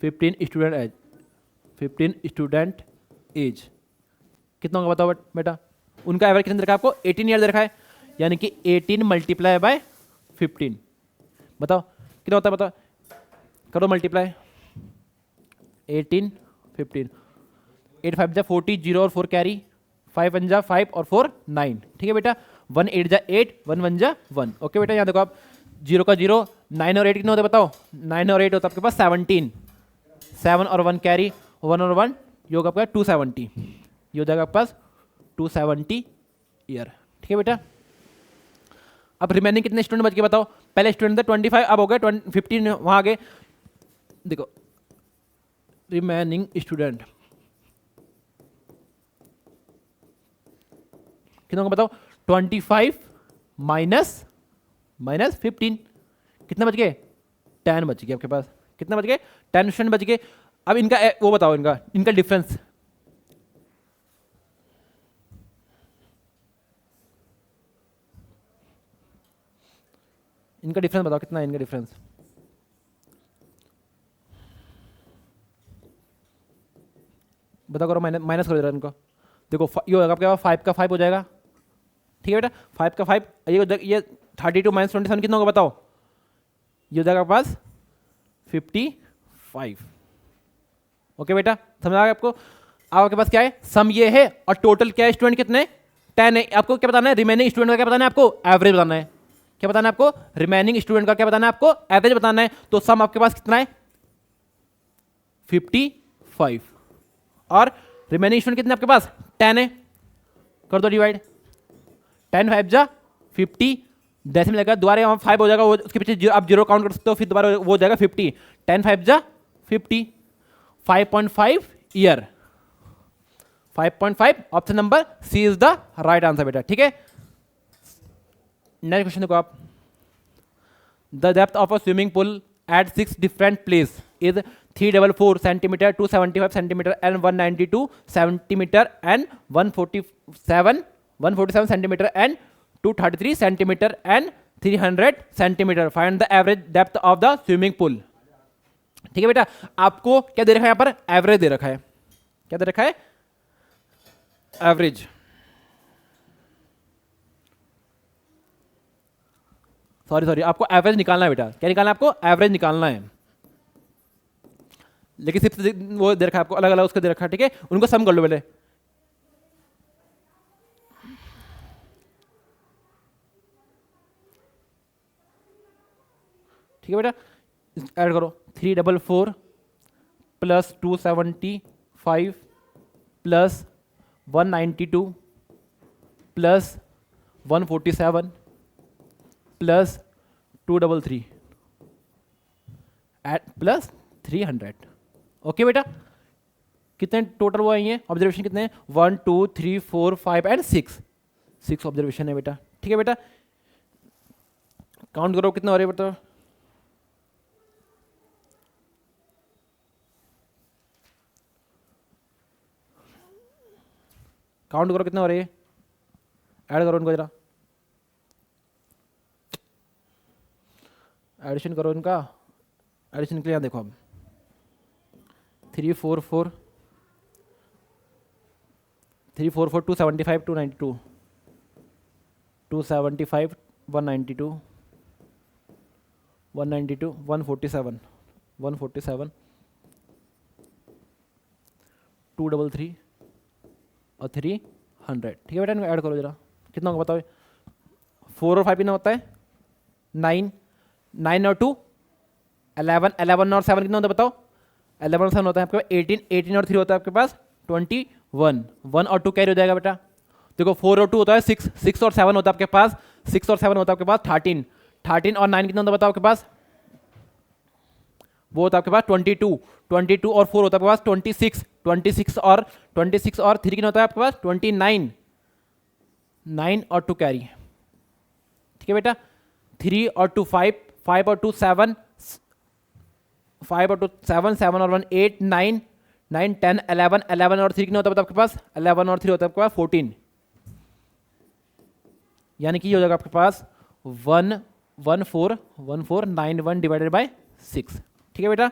Speaker 1: 15 स्टूडेंट एज कितना होगा बताओ बेटा, उनका एवरेज कितना रखा है आपको 18 ईयर रखा है, यानी कि 18 मल्टीप्लाई बाय 15। बताओ कितना होता है, बताओ, करो मल्टीप्लाई। 18 15, 8 5 जा 40, 0 और 4 कैरी, 5 1 जा 5 और 4 9। ठीक है बेटा, 1 8 जा 8, 1 1 जा 1। ओके बेटा, यहाँ देखो आप, 0 का 0, 9 और 8 कितने होते हैं बताओ, 9 और 8 होता है आपके पास 17, 7 और 1 कैरी, 1 और 1 ये होगा आपका 270, ये हो जाएगा आपके पास 270 ईयर। ठीक है बेटा, अब रिमेनिंग कितने स्टूडेंट बच गए बताओ, पहले स्टूडेंट थे 25, अब हो गए 15, वहां आगे देखो रिमेनिंग स्टूडेंट कितना होगा बताओ, 25 माइनस 15, कितना बच गए, 10 बच गए आपके पास, कितना बच गए, 10 स्टूडेंट बच गए। अब इनका वो बताओ, इनका डिफरेंस, इनका डिफरेंस बताओ कितना है, इनका डिफरेंस बताओ, करो माइनस करो जरा इनको। देखो ये होगा आपके पास 5 का 5 हो जाएगा। ठीक है बेटा, 5 का 5, ये 32 माइनस 27 कितना होगा बताओ, ये हो जाएगा आपके पास 55। ओके बेटा, समझ आ गया आपको। अब आपके पास क्या है, सम ये है और टोटल क्या है, स्टूडेंट कितने 10 है। आपको क्या बताना है, रिमेनिंग स्टूडेंट का क्या बताना है, आपको एवरेज बताना है। क्या बताना है आपको, रिमेनिंग स्टूडेंट का क्या बताना है, आपको एवरेज बताना है। तो सम आपके पास कितना है 55 और रिमेनिंग स्टूडेंट कितने आपके पास 10 है। कर दो डिवाइड, 10 5 जा 50, डेसिमल लगा दोबारा यहाँ 5 हो जाएगा, वो उसके पीछे आप 0 काउंट कर सकते हो, फिर दोबारा वो हो जाएगा 50, 10 5 जा 50, 5.5 year, 5.5 option number C is the right answer बेटा। ठीक है, नेक्स्ट क्वेश्चन देखो आप, the depth of a swimming pool at 6 different place is 344 centimetre, 275 centimetre and 192 centimetre and 147 centimetre and 233 centimetre and 300 centimetre. Find the average depth of the swimming pool. ठीक है बेटा, आपको क्या दे रखा है, यहां पर एवरेज दे रखा है। क्या दे रखा है, एवरेज, सॉरी आपको एवरेज निकालना है बेटा। क्या निकालना है आपको, एवरेज निकालना है, लेकिन सिर्फ वो दे रखा है आपको, अलग अलग उसको दे रखा है। ठीक है, उनको सम कर लो पहले। ठीक है बेटा, ऐड करो, 344 plus 275 plus 192 plus 147 plus 233 eight plus 300। Okay बेटा, कितने टोटल वो आई हैं ऑब्जर्वेशन, कितने 1 2 3 4 5 एंड 6 ऑब्जर्वेशन है बेटा। ठीक है बेटा, काउंट करो कितना हो रहे हैं बेटा, काउंट करो कितना हो रहे हैं, ऐड करो इनको जरा, एडिशन करो इनका, एडिशन के लिए यहाँ देखो अब 344 275 292 275 192 192 147 233 और 300। ठीक है बेटा, इनको ऐड करो जरा, कितना होगा बताओ, 4 और 5 कितना होता है 9, 9 और 2 11, 11 और 7 कितना होता है बताओ, 11 और 7 होता है आपके पास 18, 18 और 3 होता है आपके पास 21, 1 और 2 कैरी हो जाएगा बेटा। देखो 4 और 2 होता है 6, 6 और 7 होता है आपके पास, 6 और 7 होता है आपके पास 13, 13 और 9 कितना होता है बताओ आपके पास, वो होता है आपके पास 22, 22 और 4 होता है आपके पास 26, 26 और 3 कितना होता है आपके पास 29, 9 और 2 कैरी। ठीक है बेटा, 3 और 2 5, 5 और 2 7, 5 और 2 7, 7 और 1 8, 9, 9 10 11, 11 और 3 कितना होता है आपके पास 11 और 3 होता है आपके पास 14, यानी कि ये हो जाएगा आपके पास 11491 डिवाइडेड बाय 6। ठीक है बेटा,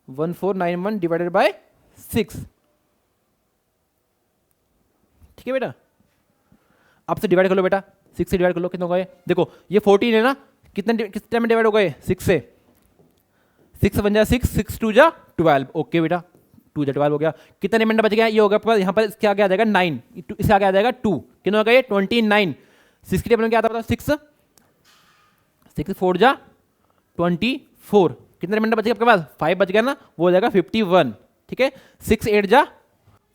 Speaker 1: 1491 डिवाइडेड बाय 6। ठीक है बेटा, अब से डिवाइड कर लो बेटा, 6 से डिवाइड कर लो, कितने हो गए? देखो ये 14 है ना, कितने किस टाइम में डिवाइड हो गए? 6 से। 6 बन जाए 6, 6 2 जा 12। ओके बेटा, 2 जा 12 हो गया। कितना रिमाइंडर बच गया? ये होगा पर यहाँ पर इसके आगे आ जाएगा 9, इसके आगे आ जाएगा 2, कितना होगा ये? 29। 6 की टेबल में क्या आता है? 6 6 4 जा 24। कितना रिमाइंडर बच गया आपके पास? 5 बच गया ना, वो हो जाएगा 51। ठीक है, 6 8 जा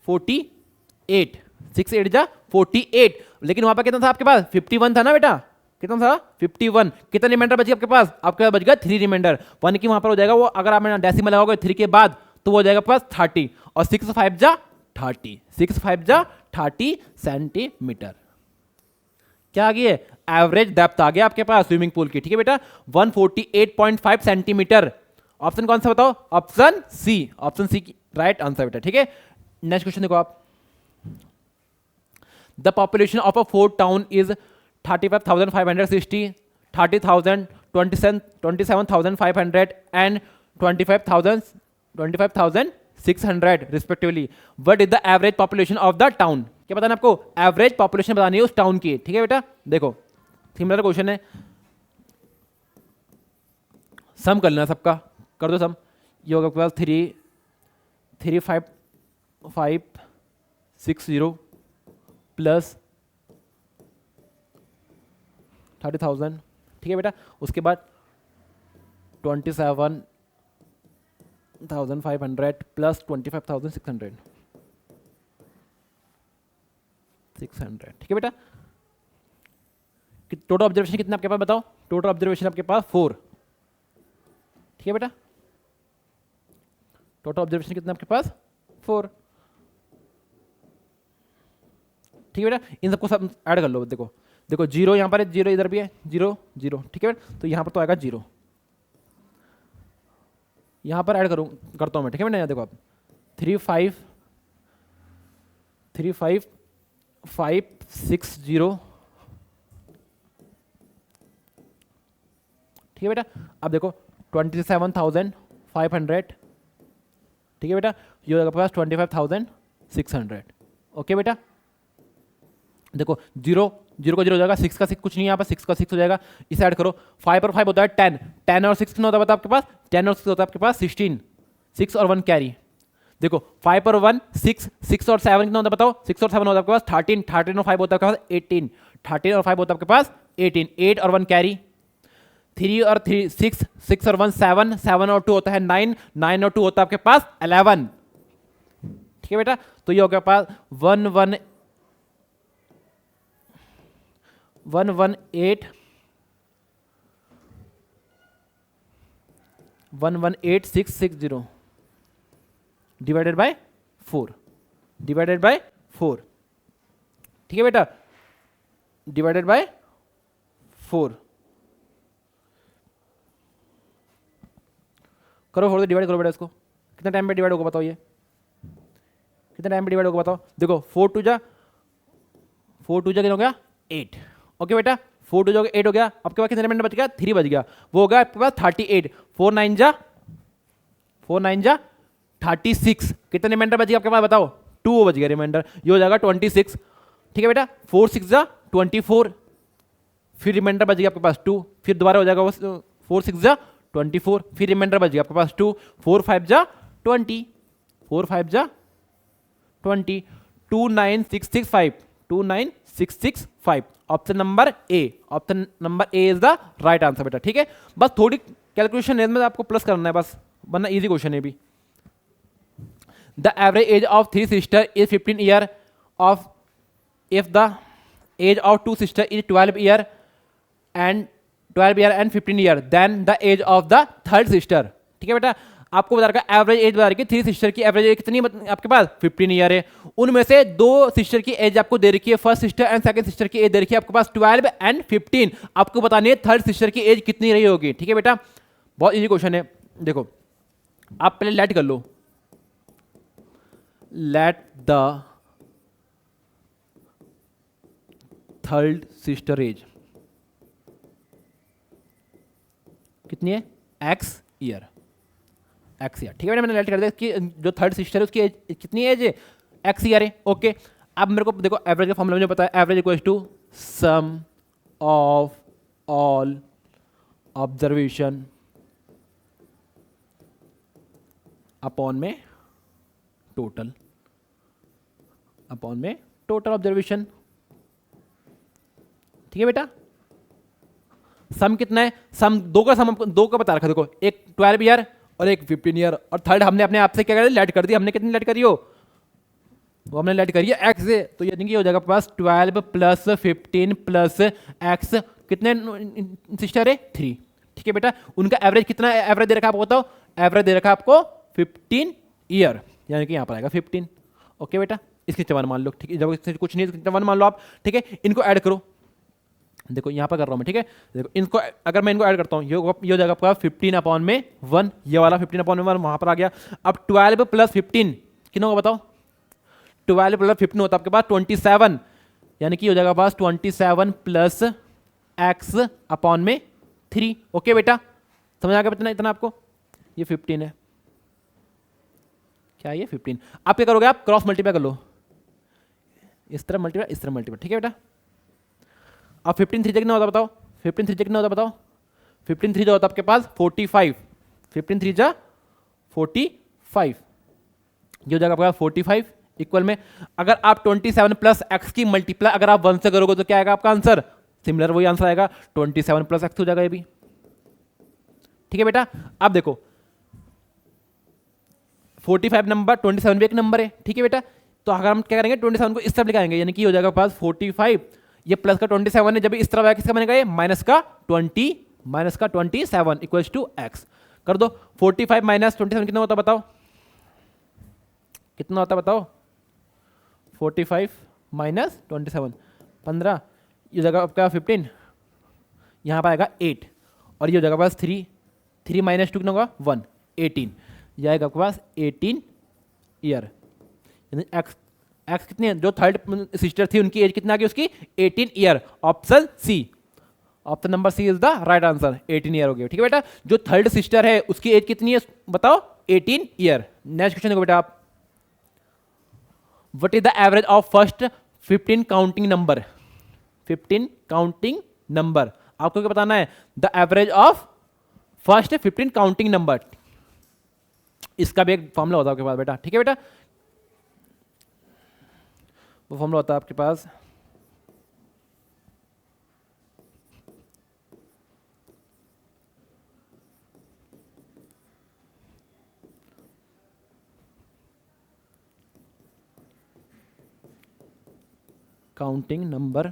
Speaker 1: 48, 6 8 जा 48। लेकिन वहां पर कितना था आपके पास? 51 था ना बेटा, कितना था? 51। कितना रिमाइंडर बच गया आपके पास? आपके पास बच गया 3 रिमाइंडर। 1 की वहां पर हो जाएगा वो, अगर आप डेसिमल लगाओगे 3 के बाद तो वो हो जाएगा आपके पास 30, और 6 5 जा 30, 6 5 जा 30 सेंटीमीटर। क्या आ गई है? एवरेज डेप्थ आ गया आपके पास स्विमिंग पूल की। ठीक है बेटा, 148.5 सेंटीमीटर। ऑप्शन कौन सा बताओ? ऑप्शन सी, ऑप्शन सी की राइट आंसर बेटा। ठीक है, नेक्स्ट क्वेश्चन देखो आप। The population of a fort town is 35,560, 30,000, 27,500 and 25,600 respectively. What is the average population of the town? क्या बताना आपको? एवरेज पॉपुलेशन बतानी है उस टाउन की। ठीक है बेटा, देखो सिमिलर क्वेश्चन है, सम कर लेना सबका, कर दो सम। ये होगा आपके पास 3,560 प्लस 30,000। ठीक है बेटा, उसके बाद 27,500 प्लस 25,600। ठीक है बेटा, टोटल ऑब्जर्वेशन कितने आपके पास बताओ? टोटल ऑब्जर्वेशन आपके पास 4। ठीक है बेटा, टोटल ऑब्जर्वेशन कितना आपके पास? 4। ठीक है बेटा, इन सबको सब ऐड कर लो। देखो देखो, 0 यहाँ पर है, 0 इधर भी है, 0 0। ठीक है बेटा, तो यहाँ पर तो आएगा 0, यहाँ पर ऐड करता हूँ मैं। ठीक है बेटा, यहाँ देखो आप 3,560। ठीक है बेटा, अब देखो 27,500। ठीक है बेटा, ये होगा आपके पास 25,600। ओके बेटा, देखो 0 0 का 0 हो जाएगा, 6 का 6 कुछ नहीं है यहाँ पर, 6 का 6 हो जाएगा, इसे ऐड करो। 5 और 5 होता है 10, 10 और 6 कितना होता है बता आपके पास? 10 और 6 होता है आपके पास 16, 6 और 1 कैरी। देखो 5 और 1 6, 6 और 7 कितना होता है बताओ? 6 और 7 होता है आपके पास 13, 13 और 5 होता है आपके पास 18, 13 और 5 होता है आपके पास 18, 8 और 1 कैरी। 3 और 3 6, 6 और 1 7, 7 और 2 होता है 9, 9 और 2 होता है आपके पास 11। ठीक है बेटा, तो ये हो गया पास 118,660 डिवाइडेड बाय 4, डिवाइडेड बाय 4। ठीक है बेटा, डिवाइडेड बाय 4 करो, 4 से डिवाइड करो बेटा इसको। कितना टाइम पे डिवाइड होगा बताओ? ये कितना टाइम पे डिवाइड होगा बताओ? देखो 4 2 जा कितना हो गया? 8। ओके बेटा, 4 2 जा 8 हो गया। आपके पास कितने रिमाइंडर बच गया? 3 बच गया, वो होगा आपके पास 38। 4 9 जा 36। कितने रिमाइंडर बच गया आपके पास बताओ? 2 बच गया रिमाइंडर, ये हो जाएगा 26। ठीक है बेटा, 4 6 जा 24, फिर रिमाइंडर बच गया आपके पास 2, फिर दोबारा हो जाएगा वो 4 6 जा 24, फिर रिमाइंडर बच गया आपके पास 2, 4 5 जा 20, 4 5 जा 20, 29665, 29665। Option number A, option number A is the right answer बेटा। ठीक है, बस थोड़ी कैलकुलेशन है में आपको प्लस करना है बस, वरना इजी क्वेश्चन है भी। The average age of 3 sister is 15 year of, if the age of 2 sister is 12 year and 15 year, then the age of the third sister. ठीक है बेटा, आपको बता रखा एवरेज एज बता रखी है 3 सिस्टर की एवरेज एज कितनी आपके पास? 15 ईयर है। उनमें से 2 सिस्टर की एज आपको दे रखी है, first sister and second sister की एज दे रखी है आपके पास 12 एंड 15। आपको बतानी है थर्ड सिस्टर की एज कितनी रही होगी। ठीक है बेटा, बहुत इजी क्वेश्चन है। देखो आप पहले लेट कर लो, let the third sister age कितनी है? X year, X year. ठीक है, मैंने लेट कर दिया कि जो थर्ड सिस्टर है उसकी एज कितनी एज है? एक्स ईयर है। ओके, अब मेरे को देखो एवरेज का फॉर्मूला मुझे पता है, average equals to sum of all observation upon में टोटल, अपॉन में टोटल ऑब्जर्वेशन। ठीक है बेटा, सम कितना है, सम दो का, सम दो का बता रखा देखो, एक 12 ईयर और एक 15 ईयर, और थर्ड हमने अपने आप से क्या कर दिया, लेट कर दी। हमने कितनी लेट करी हो, वो हमने लेट करी है एक्स से, तो यानी कि हो जाएगा पास 12 प्लस 15 प्लस एक्स, कितने सिस्टर है 3। ठीक है बेटा, उनका एवरेज कितना एवरेज दे रखा है आपको बताओ, एवरेज दे रखा है आपको 15 ईयर, यानी कि यहाँ पर आएगा 15। ओके बेटा, इसकी 1 मान लो। ठीक है, जब इससे कुछ नहीं है 1 मान लो आप। ठीक है, इनको ऐड करो, देखो यहाँ पर कर रहा हूँ मैं। ठीक है, देखो इनको अगर मैं इनको ऐड करता हूँ, ये हो जाएगा आपका 15 अपॉन में 1, ये वाला 15 अपॉन में 1 वहाँ पर आ गया। अब 12 प्लस 15 कितना होगा बताओ, 12 प्लस 15 होता है आपके पास 27, यानी कि हो जाएगा पास 27 प्लस एक्स अपॉन में 3। ओके बेटा, समझ आ गया इतना इतना आपको, ये 15 है, क्या ये 15। आप क्या करोगे, आप क्रॉस मल्टीप्लाई कर लो, इस तरह मल्टीप्लाई इस तरह मल्टीप्लाई। ठीक है बेटा, अब 15 3 कितना होता बताओ, 15 3 कितना होता बताओ, 15 3 जो होता आपके पास 45, 15 3 जा 45, ये हो जाएगा आपका 45 इक्वल में, अगर आप 27 प्लस एक्स की मल्टीप्लाई अगर आप 1 से करोगे तो क्या आएगा आपका आंसर, सिमिलर वही आंसर आएगा, 27 प्लस एक्स हो जाएगा ये भी। ठीक है बेटा, अब देखो 45 नंबर, 27 भी एक नंबर है। ठीक है बेटा, तो अगर हम क्या करेंगे 27 को इस तरफ लेकर आएंगे, यानी कि हो जाएगा पास 45, ये प्लस का 27 है, जब इस तरफ आएगा किसका बनेगा, ये माइनस का 27 इक्वल्स टू एक्स। कर दो, 45 माइनस 27 कितना होता बताओ, कितना होता बताओ, 45 माइनस 27 15, ये जगह आपका 15, यहाँ पर आएगा 8, और ये हो जाएगा पास 3 माइनस 2 कितना होगा 1, 18, ये आएगा आपके पास 18 ईयर, यानी एक्स कितनी है, जो थर्ड सिस्टर थी उनकी एज कितना आ गई उसकी 18 year. Option C, option number C is the right answer, 18 year हो गया। ठीक है बेटा, जो थर्ड सिस्टर है उसकी एज कितनी है बताओ, 18 ईयर। नेक्स्ट क्वेश्चन देखो बेटा आप, what is the average of first 15 counting number, 15 counting number आपको क्या बताना है, the average of first 15 counting number, इसका भी एक फॉर्मूला होता है आपके पास बेटा। ठीक है बेटा, वो फॉर्मूला होता है आपके पास, काउंटिंग नंबर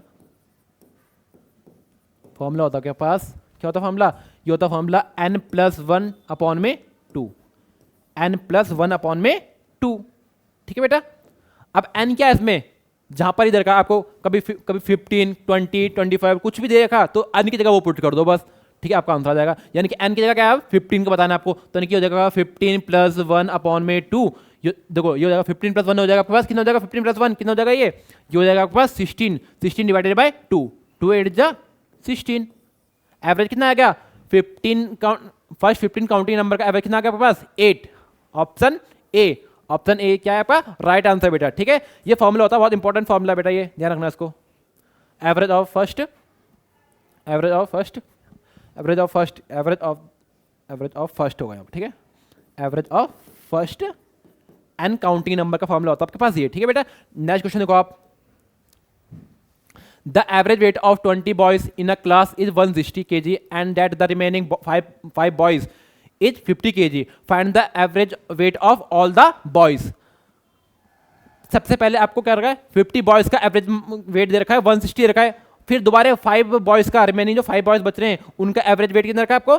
Speaker 1: फॉर्मूला होता है आपके पास, क्या होता है फॉर्मूला, ये होता है फॉर्मूला n+1 अपॉन में 2, n+1 अपॉन में 2। ठीक है बेटा, अब n क्या है इसमें, जहां पर इधर का आपको कभी 15 20 25 कुछ भी दे रखा तो n की जगह वो पुट कर दो बस। ठीक है, आपका आंसर आ जाएगा, यानी कि n की जगह क्या है 15 का बताना है आपको, तो यानी कि हो जाएगा 15 + 1 अपॉन में 2। देखो ये हो जाएगा 15 + 1 हो जाएगा आपके पास, कितना हो जाएगा 15 + 1 कितना हो जाएगा, ये हो जाएगा आपके पास 16 डिवाइडेड बाय 2, 2 8 जा 16। एवरेज कितना आ गया 15 काउंट, फर्स्ट 15 काउंटिंग नंबर का एवरेज कितना आ गया आपके पास 8। ऑप्शन ए, ऑप्शन ए क्या है आपका राइट आंसर बेटा। ठीक है, ये फॉर्मूला होता है, बहुत इंपॉर्टेंट फॉर्मूला बेटा, ये ध्यान रखना इसको। Average of first, average of first, average of first, average of first होगा यहाँ पर। ठीक है, average of first N counting number का फॉर्मूला होता है आपके पास ये। ठीक है बेटा, नेक्स्ट क्वेश्चन देखो आप, the average weight of 20 boys in a class is 160 kg and that the remaining 5 boys is 50 kg, find the average weight of all the boys. सबसे पहले आपको क्या रखा है 50 बॉयज का एवरेज वेट दे रखा है 160 रखा है, फिर दोबारा 5 बॉयज का, रिमेनिंग जो 5 बॉयज बच रहे हैं उनका एवरेज वेट कितना रखा है आपको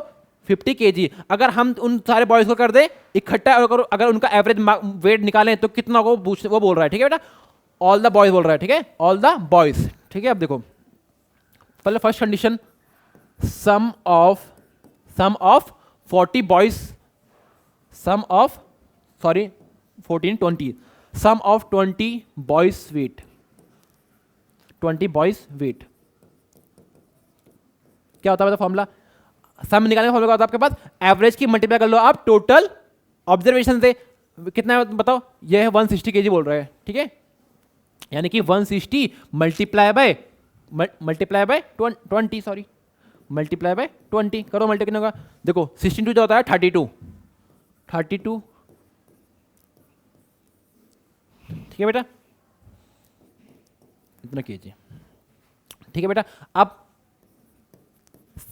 Speaker 1: 50 kg। अगर हम उन सारे बॉयज को कर दें इकट्ठा, अगर उनका एवरेज वेट निकालें तो कितना वो बोल रहा है। ठीक है बेटा, ऑल द बॉयज बोल रहा है। ठीक है, ऑल द बॉयज। ठीक है, अब देखो पहले first condition, sum of 40 boys, sum of sorry 14 20, sum of 20 boys weight, 20 boys weight क्या होता है फॉर्मूला, सम निकालने का फॉर्मूला क्या होता है आपके पास, एवरेज की मल्टीप्लाई कर लो आप टोटल ऑब्जर्वेशन से, कितना है बताओ, ये है 160 kg बोल रहा है। ठीक है, यानी कि 160 multiply by multiply by 20, sorry, multiply by 20 करो, मल्टी कितना होगा, देखो 16 जो होता है 32, ठीक है बेटा, इतना कीजिए, ठीक है बेटा। अब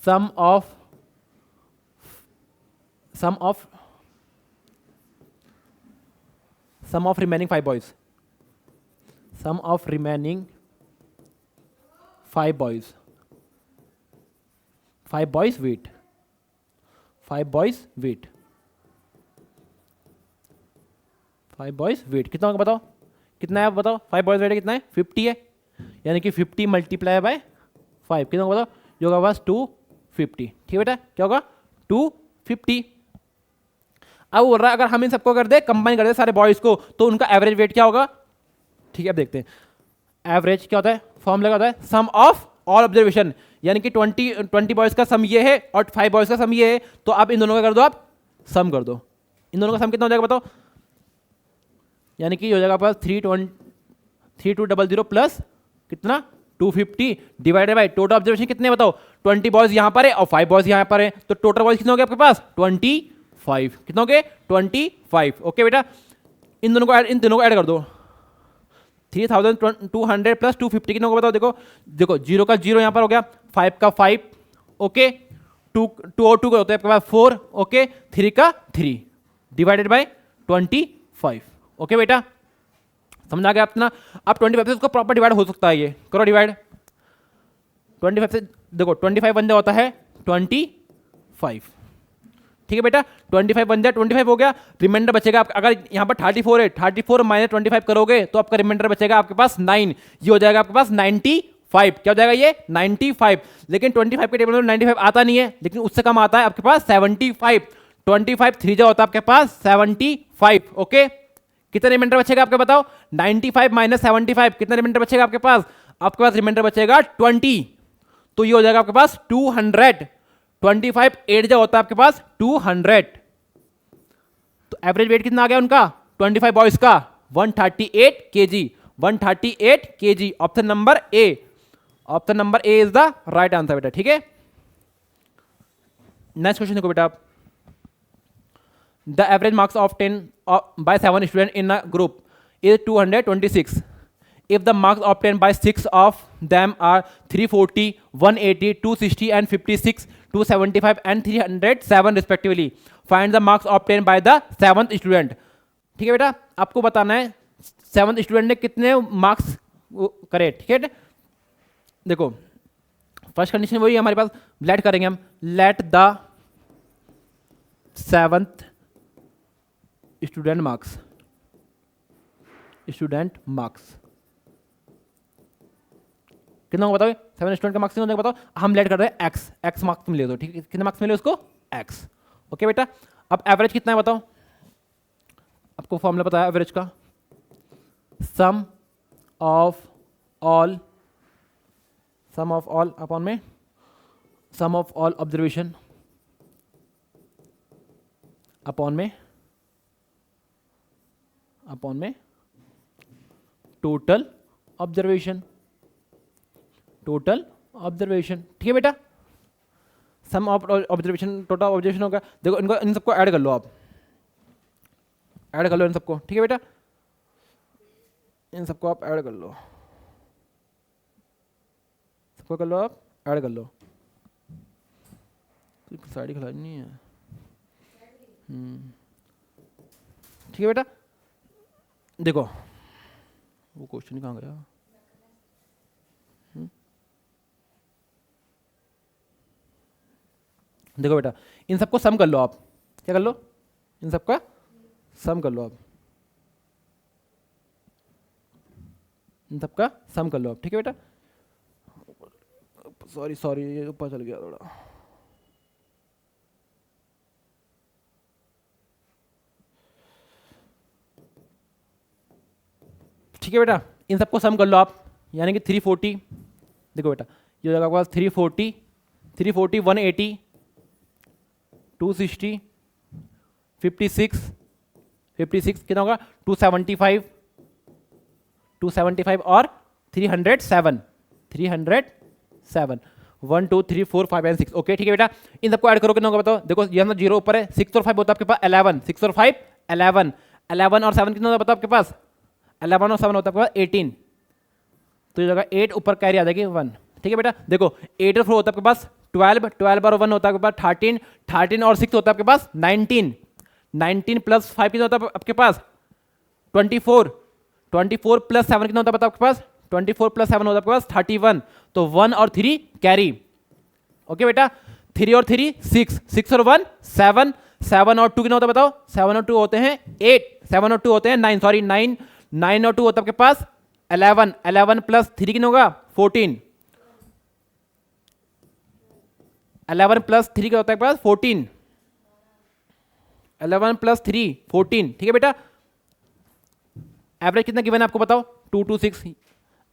Speaker 1: sum of remaining 5 boys, sum of remaining 5 boys, 5 boys weight, 5 boys weight, 5 boys weight कितना होगा बताओ, कितना है आप बताओ, 5 बॉयज वेट कितना है, 50 है, यानी कि 50 मल्टीप्लाई बाय 5 कितना होगा बताओ, जो होगा बस 250, ठीक है बेटा, क्या होगा 250। अब बोल रहा है अगर हम इन सबको कर दे, कंबाइन कर दे सारे बॉयज को, तो उनका एवरेज वेट क्या होगा, ठीक है अब देखते हैं। एवरेज क्या होता है, फॉर्मूला क्या होता है, सम ऑफ ऑल ऑब्जर्वेशन, यानी कि 20 बॉयज का सम ये है और 5 बॉयज का सम ये है, तो आप इन दोनों का कर दो, आप सम कर दो, इन दोनों का सम कितना हो जाएगा बताओ, यानी कि हो जाएगा पास 3200 प्लस कितना 250 डिवाइडेड बाय टोटल ऑब्जर्वेशन कितने बताओ, 20 बॉयज यहां पर है और 5 बॉयज यहां पर है, तो टोटल बॉयज कितने हो गए आपके पास 25, कितने हो गए 25। ओके बेटा, इन दोनों को ऐड कर दो, 3200 प्लस 250 कितने होगा बताओ, देखो 0 का 0 यहां पर हो गया, 5 का 5, ओके, 2 और 2 का होता है आपके पास 4, ओके, 3 का 3 डिवाइडेड बाय 25। ओके बेटा, समझ आ गया अपना। अब 25 से इसको प्रॉपर डिवाइड हो सकता है, ये करो डिवाइड, 25 से देखो 25 बन जाता है 25, ठीक है बेटा, 25 बन जाए, 25 हो गया, रिमाइंडर बचेगा आपका, अगर यहाँ पर 34 है, 34 माइनस 25 करोगे तो आपका रिमाइंडर बचेगा आपके पास 9, ये हो जाएगा आपके पास 95, क्या हो जाएगा ये 95, लेकिन 25 के टेबल में 95 आता नहीं है, लेकिन उससे कम आता है आपके पास 75, 25 3 जो होता है आपके पास 75, ओके, कितना रिमाइंडर बचेगा आपके बताओ, 95 माइनस 75 कितना रिमाइंडर बचेगा आपके पास रिमाइंडर बचेगा 20, तो ये हो जाएगा आपके पास 200, 25 8 जो होता है आपके पास 200, तो एवरेज वेट कितना आ गया उनका 25 बॉयज का 138 kg, 138 kg, option number A is the right answer बेटा, ठीक है। नेक्स्ट क्वेश्चन देखो बेटा आप, the average marks of 10 by 7 students in a group is 226. If the marks obtained by 6 of them are 340, 180, 260 and 56, 275 and 307 respectively, find the marks obtained by the 7th student. ठीक है बेटा, आपको बताना है 7th student ने कितने marks करे, ठीक है। देखो फर्स्ट कंडीशन वही हमारे पास, लेट करेंगे हम, let the 7th student marks कितना होगा बताओ, 7 स्टूडेंट का मार्क्स कितना होगा बताओ, हम लेट कर रहे हैं एक्स मार्क्स मिले, तो ठीक है, कितने मार्क्स मिले उसको एक्स, ओके बेटा। अब एवरेज कितना है बताओ, आपको फॉर्मूला पता है एवरेज का, सम ऑफ ऑल अपॉन में सम ऑफ ऑल ऑब्जर्वेशन अपॉन में टोटल ऑब्जर्वेशन, ठीक है बेटा, सम ऑफ ऑब्जर्वेशन टोटल ऑब्जर्वेशन होगा। देखो इनको इन सबको ऐड कर लो, आप ऐड कर लो इन सबको, ठीक है बेटा, इन सबको आप ऐड कर लो, सबको कर लो, आप ऐड कर लो, साड़ी खिलानी नहीं है, ठीक है बेटा। देखो वो क्वेश्चन कहाँ गया, देखो बेटा इन सबको सम कर लो, आप क्या कर लो, इन सबका सम कर लो, आप इन सबका सम कर लो आप, ठीक है बेटा। सॉरी ये ऊपर चल गया थोड़ा, ठीक है बेटा, इन सबको सम कर लो आप, यानी कि 340, देखो बेटा ये जगह पास 340 180 260 56 कितना होगा 275 और 307, 307 1 2 3 4 5 एंड 6। ओके ठीक है बेटा, इन सबको ऐड करो कितना होगा बताओ। देखो ये ना जीरो ऊपर है, 6 और 5 होता है आपके पास 11, 6 और 5 11, 11 और 7 कितना होता है बताओ आपके पास, 11 और 7 होता है आपके पास 18, तो ये जगह 8 ऊपर कैरी आ जाएगी 1। ठीक है बेटा, देखो 8 और 4 होता है आपके पास 12, 12 और 1 होता है आपके पास 13, 13 और 6 होता है आपके पास 19, 19 प्लस 5 कितना होता है आपके पास 24, 24 प्लस 7 कितना होता है आपके पास 24 प्लस 7 होता है आपके पास 31, तो 1 और 3 कैरी। ओके बेटा, 3 और 3 6, 6 और 1 7, 7 और 2 कितना होता है बताओ, 7 और 2 होते हैं 8, 7 और 2 होते हैं 9, सॉरी 9, 9 और 2 होता है आपके पास 11, 11 प्लस 3 कितना होगा 14, 11 प्लस 3 क्या होता है आपके पास 14, 11 प्लस 3 14। ठीक है बेटा, एवरेज कितना गिवन है आपको बताओ 226,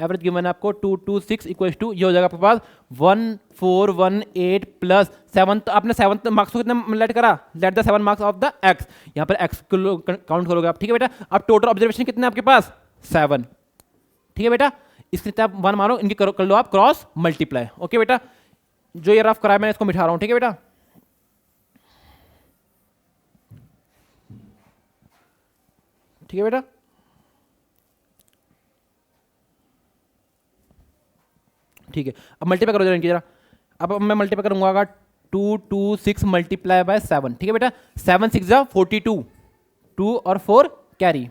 Speaker 1: एवरेज गिवन है आपको 226 इक्वल्स टू ये हो जाएगा आपके पास 1418 प्लस 7, तो आपने 7 मार्क्स को कितना लेट करा, let the 7 marks of the x, यहाँ पर एक्स को काउंट करोगे आप। ठीक है बेटा, अब टोटल ऑब्जर्वेशन कितने आपके पास 7। ठीक है बेटा, इसके आप 1 मारो, इनकी कर लो आप क्रॉस मल्टीप्लाई। ओके बेटा, जो ये रफ कराया मैं इसको मिटा रहा हूँ। ठीक है बेटा, ठीक है बेटा, ठीक है, अब मल्टीप्लाई करो जरा इनकी जरा। अब मैं मल्टीप्लाई करूंगा 226 मल्टीप्लाई बाय 7। ठीक है बेटा, 7 6 जा 42, 2 और 4 कैरी।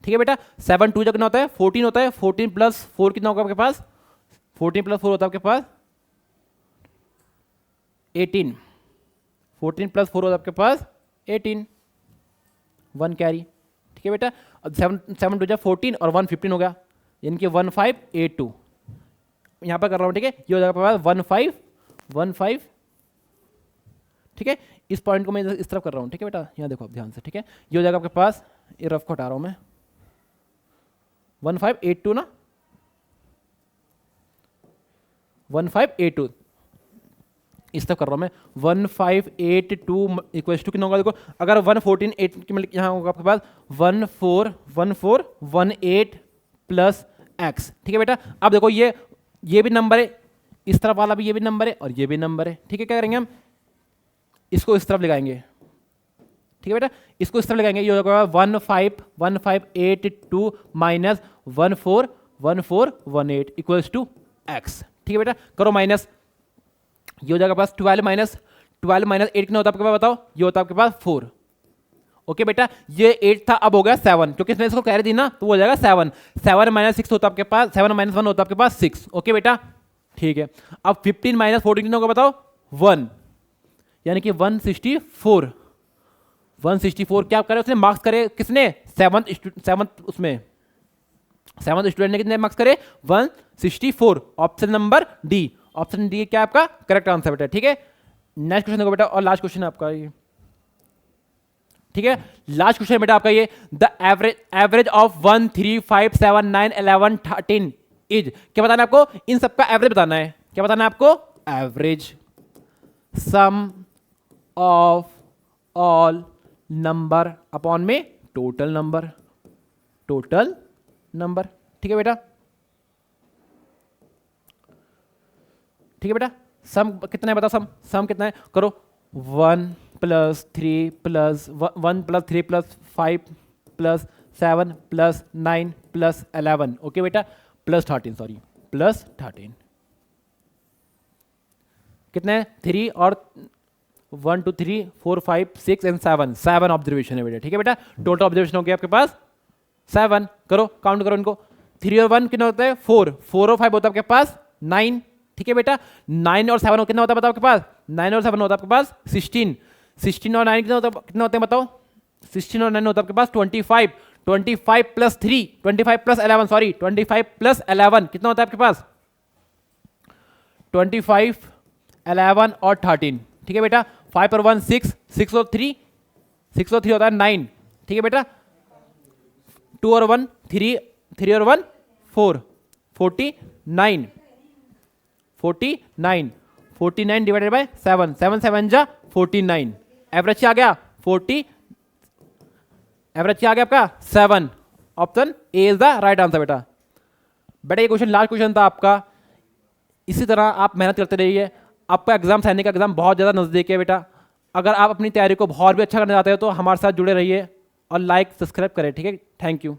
Speaker 1: ठीक है बेटा, 7 2 जा कितना होता है 14 होता है, 14 प्लस 4 कितना होगा आपके पास 14 प्लस 4 होता है आपके पास 18, 14 प्लस 4 होता है आपके पास 18, 1 कैरी। ठीक है बेटा, अब 7 2 जा 14 और 1 15 हो गया, यानी कि 1582 यहाँ पर कर रहा हूँ। ठीक है, ये हो जाएगा आपके पास 1515। ठीक है, इस पॉइंट को मैं इस तरफ कर रहा हूँ। ठीक है बेटा, यहाँ देखो आप ध्यान से। ठीक है, ये हो जाएगा आपके पास, ये रफ को हटा रहा हूँ मैं 1582 ना 1582 इस तरफ कर रहा हूँ मैं 1582 इक्वल टू कितना होगा देखो, अगर 114 8 की मतलब यहाँ होगा आपके पास 1418 प्लस एक्स। ठीक है बेटा, अब देखो ये भी नंबर है, इस तरफ वाला भी ये भी नंबर है और ये भी नंबर है। ठीक है, क्या करेंगे हम इसको इस तरफ लगाएंगे। ठीक है बेटा, इसको इस तरफ लगाएंगे, ये होगा 1582 माइनस 1418 इक्वल्स टू एक्स। ठीक है बेटा, करो माइनस, ये हो जाएगा पास 12 माइनस 8 कितना होता है आपके पास बताओ, ये होता है आपके पास 4। ओके बेटा, ये 8 था अब हो गया 7, क्योंकि इसने इसको कैरी दी ना तो हो जाएगा 7, 7 माइनस 6 होता है आपके पास, 7 माइनस 1 होता है आपके पास 6। ओके बेटा, ठीक है, अब 15 माइनस 14 कितना होगा बताओ 1, यानी कि 164। 164 क्या करे उसने मार्क्स करे किसने 7th उसमें 7th स्टूडेंट ने कितने मार्क्स करे 164। Option number D, option D क्या आपका करेक्ट आंसर बेटा। ठीक है, नेक्स्ट क्वेश्चन देखो बेटा, और लास्ट क्वेश्चन है आपका ये। ठीक है, लास्ट क्वेश्चन बेटा आपका ये, द एवरेज ऑफ 1 3 5 7 9 11 13 इज, क्या बताना है आपको, इन सबका एवरेज बताना है। क्या बताना है आपको, average some of all number upon में टोटल नंबर, टोटल नंबर। ठीक है बेटा, ठीक है बेटा, सम कितना है बताओ, सम कितना है करो, 1 plus 3 plus 1 plus 3 plus 5 plus 7 plus 9 plus 11। Okay बेटा, प्लस 13, सॉरी प्लस 13 कितना है 3 और 1 2 3 4 5 6 एंड 7 ऑब्जर्वेशन है बेटा। ठीक है बेटा, टोटल ऑब्जर्वेशन हो गया आपके पास 7। करो काउंट करो इनको, 3 और 1 कितना होता है 4, 4 और 5 होता है आपके पास 9। ठीक है बेटा, 9 और 7 कितना होता है बताओ आपके पास, 9 और 7 होता है आपके पास 16, 16 और 9 कितना होते हैं बताओ, 16 और 9 होता है आपके पास 25, 25 प्लस 3 25 प्लस 11 सॉरी 25 प्लस 11 कितना होता है आपके पास 25 11 और 13। ठीक है बेटा, 5 और 1 6, 6 और 3 होता है 9। ठीक है बेटा, 2 और 1 3, 3 और 1 4, 49 49 डिवाइडेड बाय 7, 7 7 जा 49, एवरेज क्या आ गया 40, एवरेज क्या आ गया आपका 7। Option A is the right answer बेटा। बेटा ये क्वेश्चन लास्ट क्वेश्चन था आपका। इसी तरह आप मेहनत करते रहिए। आपका एग्जाम, सैनिक का एग्जाम बहुत ज़्यादा नज़दीक है बेटा। अगर आप अपनी तैयारी को बहुत भी अच्छा करना चाहते हो तो हमारे साथ जुड़े रहिए और लाइक सब्सक्राइब करें, ठीक है। Thank you.